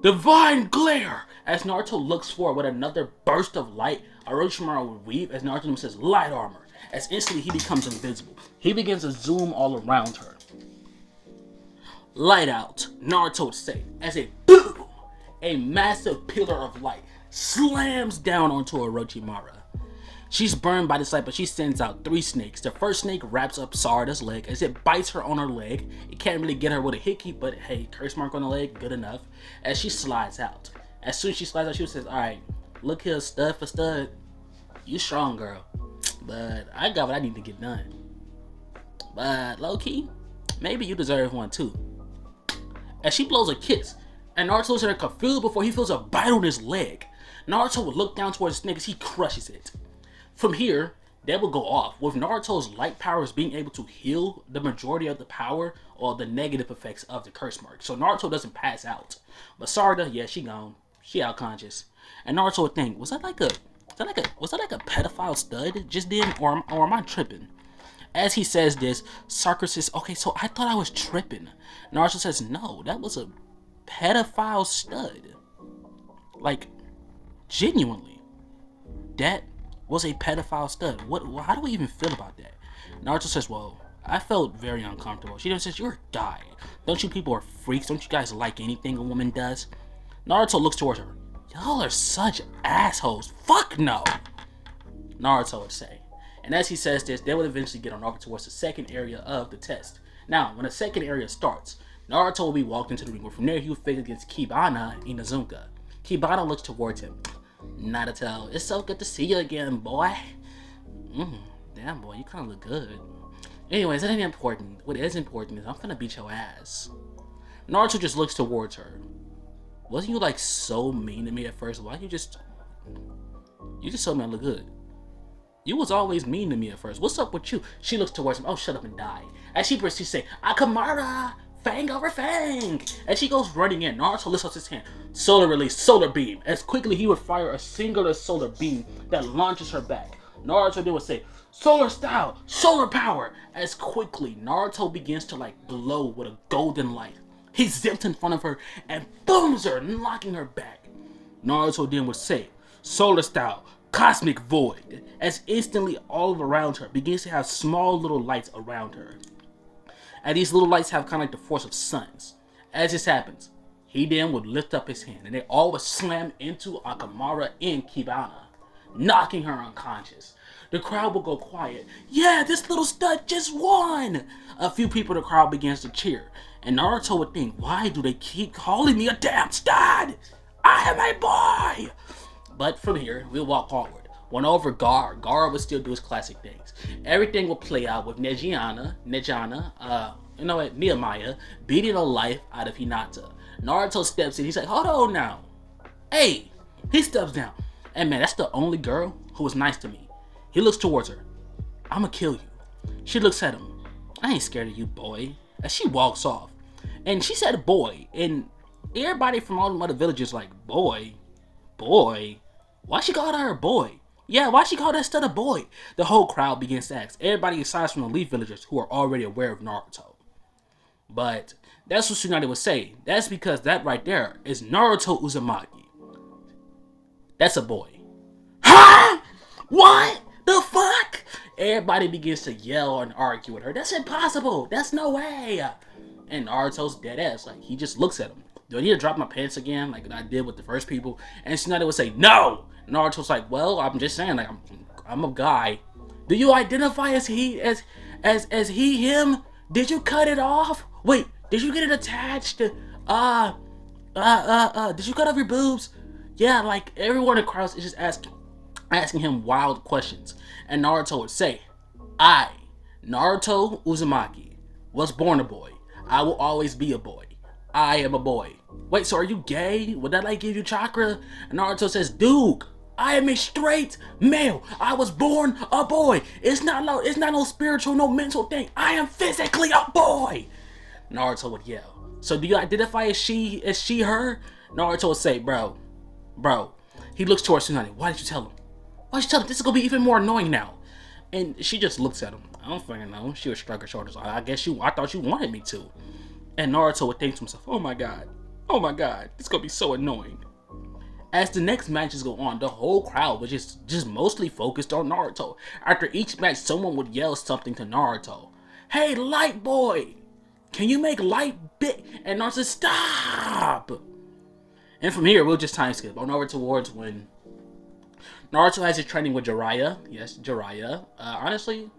Divine glare! As Naruto looks forward with another burst of light, Orochimaru would weave as Naruto says light armor. As instantly he becomes invisible. He begins to zoom all around her. Light out, Naruto would say, as a boom, a massive pillar of light slams down onto Orochimaru. She's burned by this light, but she sends out 3 snakes. The first snake wraps up Sarada's leg as it bites her on her leg. It can't really get her with a hickey, but hey, curse mark on the leg, good enough. As she slides out. As soon as she slides out, she says, alright, look here, stud for stud. You strong, girl. But I got what I need to get done. But low-key, maybe you deserve one too. As she blows a kiss, and Naruto looks at her confused before he feels a bite on his leg. Naruto would look down towards the snake as he crushes it. From here, that will go off, with Naruto's light powers being able to heal the majority of the power or the negative effects of the curse mark. So Naruto doesn't pass out. But Sarada, yeah, she gone. She out conscious. And Naruto would think, was that like a pedophile stud just then, or am I tripping? As he says this, Sakura says, okay, so I thought I was tripping. Naruto says, no, that was a pedophile stud. Like, genuinely. That was a pedophile stud. How do we even feel about that? Naruto says, well, I felt very uncomfortable. She then says, you're a guy. Don't you people are freaks? Don't you guys like anything a woman does? Naruto looks towards her. Y'all are such assholes. Fuck no. Naruto would say. And as he says this, they would eventually get on over towards the second area of the test. Now, when the second area starts, Naruto will be walked into the ring, where from there he will face against Kibana Inazuka. Kibana looks towards him. Naruto, it's so good to see you again, boy. Damn, boy, you kind of look good. Anyways, that ain't important. What is important is I'm gonna beat your ass. Naruto just looks towards her. Wasn't you like so mean to me at first? Why you just told me I look good? You was always mean to me at first. What's up with you? She looks towards him. Oh, shut up and die. As she proceeds to say, Akamara, fang over fang. As she goes running in, Naruto lifts up his hand. Solar release, solar beam. As quickly he would fire a singular solar beam that launches her back. Naruto then would say, solar style, solar power. As quickly Naruto begins to like glow with a golden light. He zips in front of her and booms her, knocking her back. Naruto then would say, solar style, cosmic void. As instantly all around her begins to have small little lights around her. And these little lights have kind of like the force of suns. As this happens, he then would lift up his hand, and they all would slam into Akamara and Kibana, knocking her unconscious. The crowd would go quiet. Yeah, this little stud just won! A few people in the crowd begins to cheer, and Naruto would think, why do they keep calling me a damn stud? I am a boy! But from here, we'll walk forward. When over Gar would still do his classic things. Everything will play out with Nehemiah beating the life out of Hinata. Naruto steps in, he's like, hold on now. Hey, he steps down. And man, that's the only girl who was nice to me. He looks towards her. I'ma kill you. She looks at him. I ain't scared of you, boy. As she walks off. And she said boy. And everybody from all the other villages like, boy? Why she called her a boy? Yeah, why she call that stud a boy? The whole crowd begins to ask. Everybody aside from the Leaf villagers who are already aware of Naruto. But that's what Tsunade would say. That's because that right there is Naruto Uzumaki. That's a boy. Huh? What the fuck? Everybody begins to yell and argue with her. That's impossible. That's no way. And Naruto's dead ass. Like, he just looks at him. Do I need to drop my pants again like I did with the first people? And Tsunade would say, no! Naruto's like, well, I'm just saying, like, I'm a guy. Do you identify as he, him? Did you cut it off? Wait, did you get it attached? Did you cut off your boobs? Yeah, like, everyone in the crowd is just asking him wild questions. And Naruto would say, I, Naruto Uzumaki, was born a boy. I will always be a boy. I am a boy. Wait, so are you gay? Would that like give you chakra? And Naruto says, dude, I am a straight male. I was born a boy. It's not no spiritual, no mental thing. I am physically a boy. Naruto would yell. So do you identify as she, her? Naruto would say, bro. He looks towards Tsunade. Why did you tell him? This is gonna be even more annoying now. And she just looks at him. I don't fucking know. She would shrug her shoulders. I thought you wanted me to. And Naruto would think to himself, oh my god, it's gonna be so annoying. As the next matches go on, the whole crowd was just mostly focused on Naruto. After each match, someone would yell something to Naruto. Hey, light boy, can you make light big? And Naruto says, stop! And from here, we'll just time skip on over towards when Naruto has his training with Jiraiya. Yes, Jiraiya. Honestly,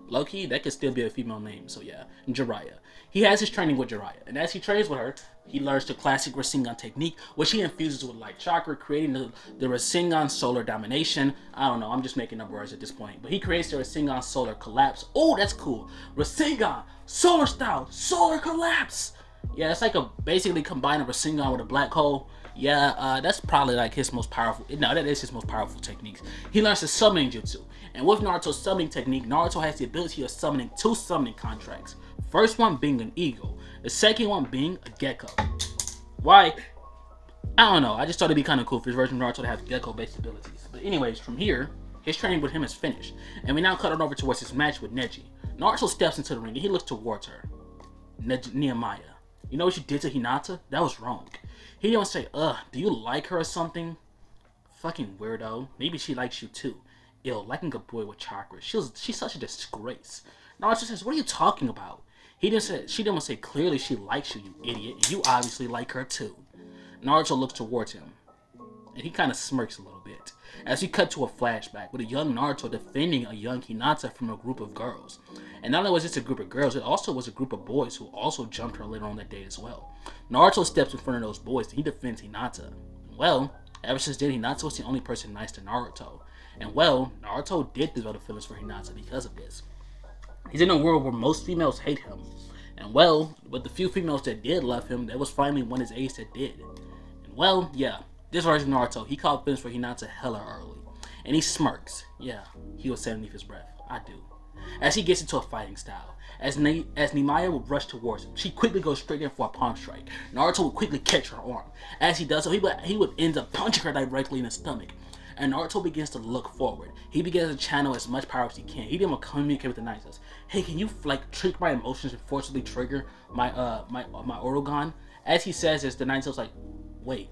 low-key, that could still be a female name, so yeah, Jiraiya. He has his training with Jiraiya, and as he trains with her, he learns the classic Rasengan technique, which he infuses with light chakra, creating the Rasengan solar domination. I don't know, I'm just making up words at this point, but he creates the Rasengan solar collapse. Oh, that's cool. Rasengan, solar style, solar collapse. Yeah, it's like basically combining Rasengan with a black hole. Yeah, that's probably like his most powerful. No, that is his most powerful techniques. He learns the summoning jutsu, and with Naruto's summoning technique, Naruto has the ability of summoning 2 summoning contracts. First one being an eagle, the second one being a gecko. Why? I don't know. I just thought it'd be kind of cool for his version of Naruto to have gecko-based abilities. But anyways, from here, his training with him is finished, and we now cut on over towards his match with Neji. Naruto steps into the ring and he looks towards her. Nehemiah, you know what you did to Hinata? That was wrong. He don't say, do you like her or something? Fucking weirdo. Maybe she likes you too. Ew, liking a boy with chakra. She's such a disgrace. Naruto says, what are you talking about? She didn't say clearly she likes you, you idiot. And you obviously like her too. Naruto looks towards him, and he kind of smirks a little bit. As we cut to a flashback with a young Naruto defending a young Hinata from a group of girls. And not only was this a group of girls, it also was a group of boys who also jumped her later on that day as well. Naruto steps in front of those boys and he defends Hinata. Well, ever since then, Hinata was the only person nice to Naruto. And well, Naruto did develop feelings for Hinata because of this. He's in a world where most females hate him. And well, with the few females that did love him, there was finally one his age that did. And well, yeah, this version of Naruto, he called feelings for Hinata hella early. And he smirks. Yeah, he was saying beneath his breath. I do. As he gets into a fighting style. As Nehemiah would rush towards him, she quickly goes straight in for a palm strike. Naruto would quickly catch her arm. As he does so, he would end up punching her directly in the stomach. And Naruto begins to look forward. He begins to channel as much power as he can. He didn't communicate with the knights. Says, hey, can you like trick my emotions and forcibly trigger my Orogan? As he says this, the knight says like, wait,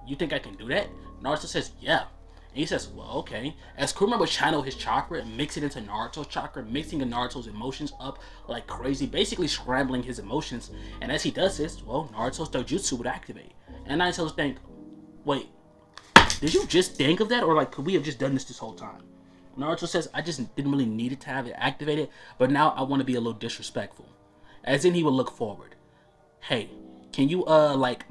you think I can do that? Naruto says, yeah. And he says, well, okay. As Kurama would channel his chakra and mix it into Naruto's chakra, mixing Naruto's emotions up like crazy, basically scrambling his emotions. And as he does this, well, Naruto's dojutsu would activate. And Nine Tails think, wait, did you just think of that? Or like, could we have just done this whole time? Naruto says, I just didn't really need it to have it activated, but now I want to be a little disrespectful. As in he would look forward. Hey, can you like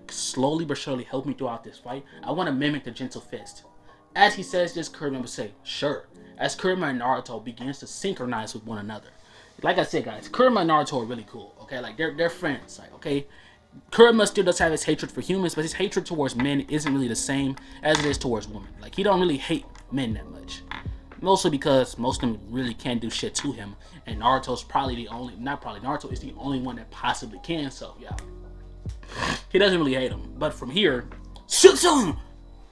slowly but surely help me throughout this fight? I want to mimic the gentle fist. As he says this, Kurama would say, sure. As Kurama and Naruto begins to synchronize with one another. Like I said, guys, Kurama and Naruto are really cool. Okay, like they're friends. Like, okay, Kurama still does have his hatred for humans, but his hatred towards men isn't really the same as it is towards women. Like, he don't really hate men that much. Mostly because most of them really can't do shit to him. And Naruto's probably the only, Naruto is the only one that possibly can, so yeah. He doesn't really hate him. But from here,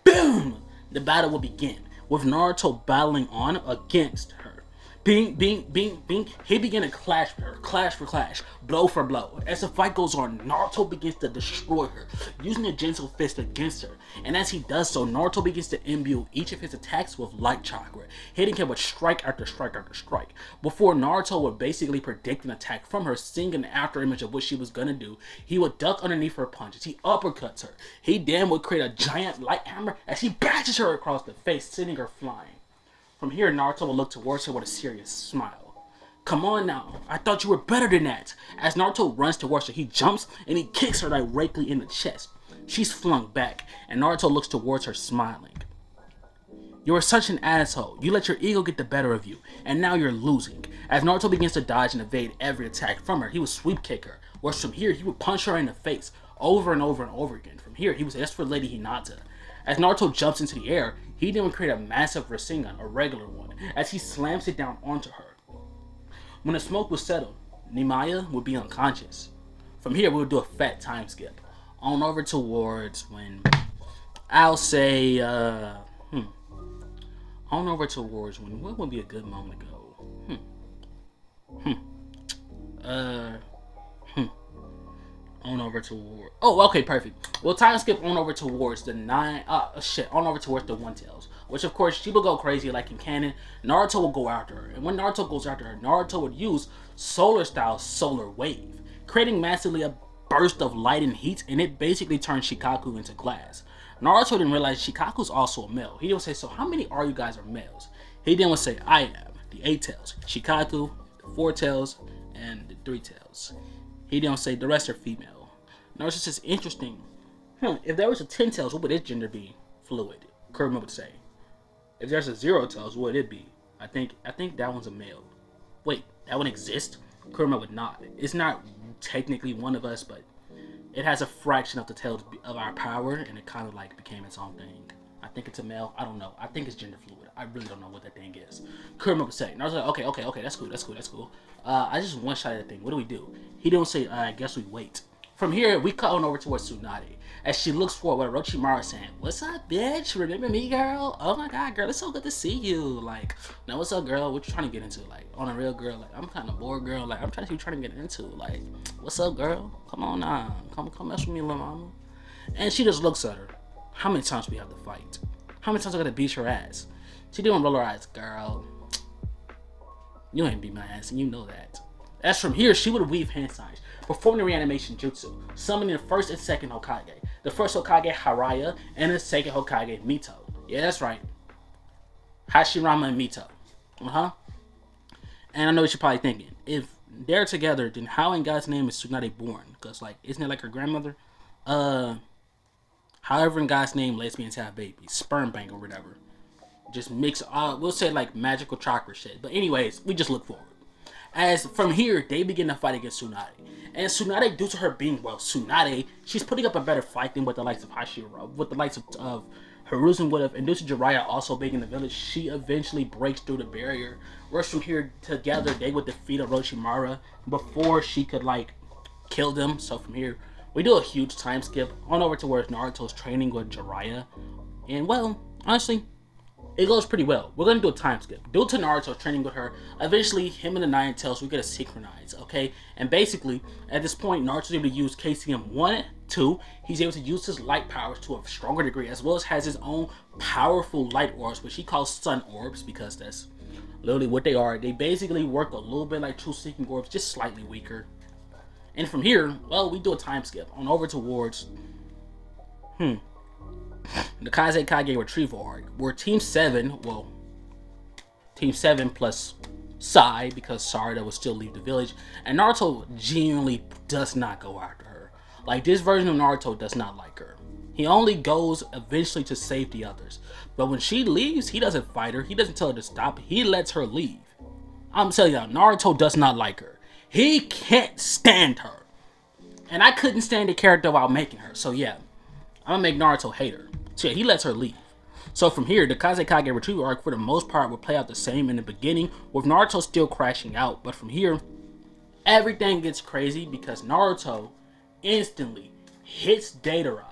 boom! The battle will begin, with Naruto battling on against her. He began to clash with her, clash for clash, blow for blow. As the fight goes on, Naruto begins to destroy her, using a gentle fist against her. And as he does so, Naruto begins to imbue each of his attacks with light chakra, hitting him with strike after strike after strike. Before Naruto would basically predict an attack from her, seeing an after image of what she was gonna do, he would duck underneath her punches, he uppercuts her. He then would create a giant light hammer as he bashes her across the face, sending her flying. From here, Naruto will look towards her with a serious smile. Come on now, I thought you were better than that. As Naruto runs towards her, he jumps and he kicks her directly in the chest. She's flung back, and Naruto looks towards her smiling. You are such an asshole. You let your ego get the better of you, and now you're losing. As Naruto begins to dodge and evade every attack from her, he would sweep kick her. Whereas from here, he would punch her in the face over and over and over again. From here, he would say, that's for Lady Hinata. As Naruto jumps into the air, he then would create a massive Rasengan, a regular one, as he slams it down onto her. When the smoke was settled, Nimaya would be unconscious. From here, we would do a fat time skip on over towards when I'll say, on over towards when, what would be a good moment to go? On over toward, oh, okay, perfect. Well, time skip on over towards the on over towards the One Tails, which of course she will go crazy like in canon. Naruto will go after her, and when Naruto goes after her, Naruto would use solar style solar wave, creating massively a burst of light and heat, and it basically turns Shikaku into glass. Naruto didn't realize Shikaku's also a male. He would say, so how many are you guys are males? He then would say, I am the 8 tails, Shikaku, the 4 tails, and the 3 tails. He don't say the rest are female. Naruto says, interesting. If there was a 10 tails, what would its gender be? Fluid. Kurama would say. If there's a 0 tails, what would it be? I think that one's a male. Wait, that one exists? Kurama would not. It's not technically one of us, but it has a fraction of the tails of our power, and it kind of like became its own thing. I think it's a male. I don't know. I think it's gender fluid. I really don't know what that thing is. Kurama would say. And I was like, okay, that's cool. I just one shot at the thing. What do we do? He don't say, I guess we wait. From here, we cut on over towards Tsunade. As she looks forward, what Orochimaru is saying, what's up, bitch? Remember me, girl? Oh my god, girl, it's so good to see you. Like, now what's up, girl? What you trying to get into? Like, on a real girl, like, I'm kind of bored, girl. Like, I'm trying to see what you're trying to get into. Like, what's up, girl? Come on now. Come mess with me, little mama. And she just looks at her. How many times do we have to fight? How many times I gotta beat your ass? She didn't roll her eyes, girl. You ain't beat my ass, and you know that. As from here, she would weave hand signs, perform the reanimation jutsu, summoning the first and second Hokage. The first Hokage, Haraya, and the second Hokage, Mito. Yeah, that's right. Hashirama and Mito. And I know what you're probably thinking. If they're together, then how in God's name is Tsunade born? Because, like, isn't it like her grandmother? However in God's name lesbians have babies. Sperm bank or whatever. Just mix, we'll say like magical chakra shit. But anyways, we just look forward. As from here, they begin to fight against Tsunade. And Tsunade, due to her being, well, Tsunade, she's putting up a better fight than with the likes of Hashira, with the likes of Hiruzen would have. And due to Jiraiya also being in the village, she eventually breaks through the barrier. Whereas from here, together, they would defeat Orochimaru before she could, like, kill them. So from here, we do a huge time skip on over to where Naruto's training with Jiraiya. And, well, honestly, it goes pretty well. We're gonna do a time skip. Due to Naruto training with her, eventually him and the Nine Tails we get to synchronize, okay? And basically, at this point, Naruto's able to use KCM 1, 2. He's able to use his light powers to a stronger degree, as well as has his own powerful light orbs, which he calls sun orbs, because that's literally what they are. They basically work a little bit like true seeking orbs, just slightly weaker. And from here, well, we do a time skip on over towards the Kazekage retrieval arc, where Team 7 plus Sai, because Sarada will still leave the village, and Naruto genuinely does not go after her. Like, this version of Naruto does not like her. He only goes eventually to save the others. But when she leaves, he doesn't fight her. He doesn't tell her to stop. He lets her leave. I'm telling y'all, Naruto does not like her. He can't stand her. And I couldn't stand the character while making her. So yeah, I'm gonna make Naruto hate her. So yeah, he lets her leave. So from here, the Kazekage retrieval arc for the most part will play out the same in the beginning, with Naruto still crashing out. But from here, everything gets crazy because Naruto instantly hits Deidara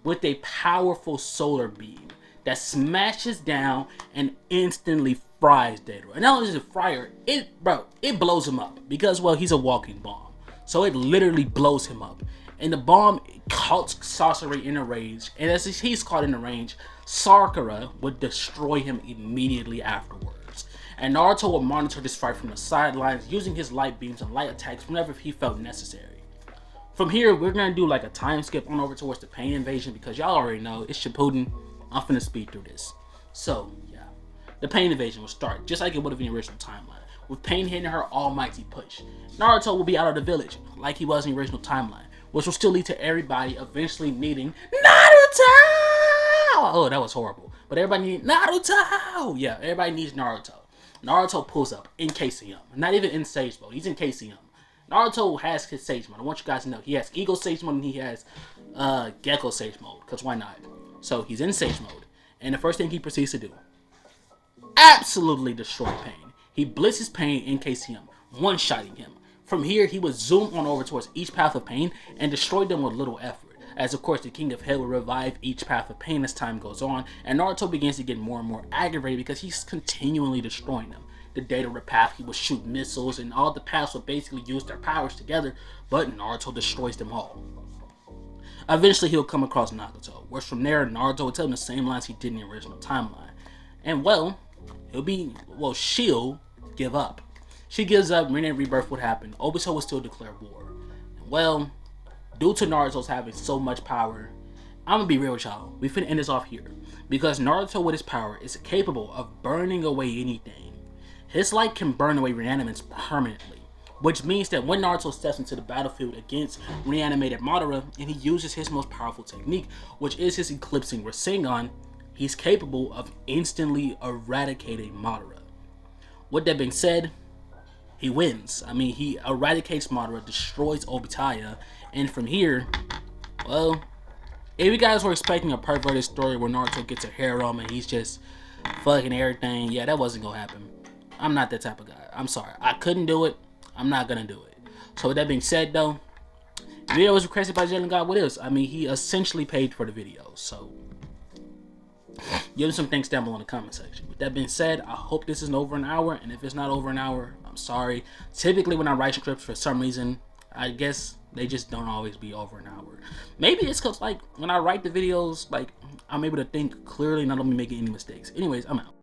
with a powerful solar beam that smashes down and instantly fries Deidara. And not only does it fry her, it blows him up because, well, he's a walking bomb. So it literally blows him up. And the bomb caught Sasori in a rage, and as he's caught in a range, Sakura would destroy him immediately afterwards. And Naruto would monitor this fight from the sidelines, using his light beams and light attacks whenever he felt necessary. From here, we're gonna do like a time skip on over towards the Pain Invasion, because y'all already know it's Shippuden. I'm finna speed through this. So yeah, the Pain Invasion will start just like it would have in the original timeline, with Pain hitting her almighty push. Naruto will be out of the village like he was in the original timeline, which will still lead to everybody eventually needing Naruto! Oh, that was horrible. But everybody needs Naruto! Yeah, everybody needs Naruto. Naruto pulls up in KCM. Not even in Sage Mode, he's in KCM. Naruto has his Sage Mode. I want you guys to know. He has Eagle Sage Mode and he has Gecko Sage Mode, because why not? So he's in Sage Mode. And the first thing he proceeds to do, absolutely destroy Pain. He blitzes Pain in KCM, one-shotting him. From here, he would zoom on over towards each path of Pain and destroy them with little effort. As of course, the King of Hell will revive each path of Pain as time goes on, and Naruto begins to get more and more aggravated because he's continually destroying them. The Deidara path, he will shoot missiles, and all the paths will basically use their powers together, but Naruto destroys them all. Eventually, he'll come across Nagato, where from there, Naruto will tell him the same lines he did in the original timeline. And well, she'll give up. She gives up, Rin and Rebirth would happen. Obito will still declare war. And well, due to Naruto's having so much power, I'm gonna be real with y'all. We finna end this off here. Because Naruto with his power is capable of burning away anything. His light can burn away reanimants permanently. Which means that when Naruto steps into the battlefield against reanimated Madara, and he uses his most powerful technique, which is his eclipsing Rasengan, he's capable of instantly eradicating Madara. With that being said, he wins. I mean, he eradicates Madara, destroys Obitaya, and from here, well, if you guys were expecting a perverted story where Naruto gets a harem and he's just fucking everything, yeah, that wasn't gonna happen. I'm not that type of guy. I'm sorry. I couldn't do it. I'm not gonna do it. So with that being said, though, the video was requested by Jalen God. What else? I mean, he essentially paid for the video, so give him some things down below in the comment section. With that being said, I hope this isn't over an hour, and if it's not over an hour, I'm sorry. Typically when I write scripts, for some reason, I guess they just don't always be over an hour. Maybe it's because, like, when I write the videos, like, I'm able to think clearly and not only making any mistakes. Anyways, I'm out.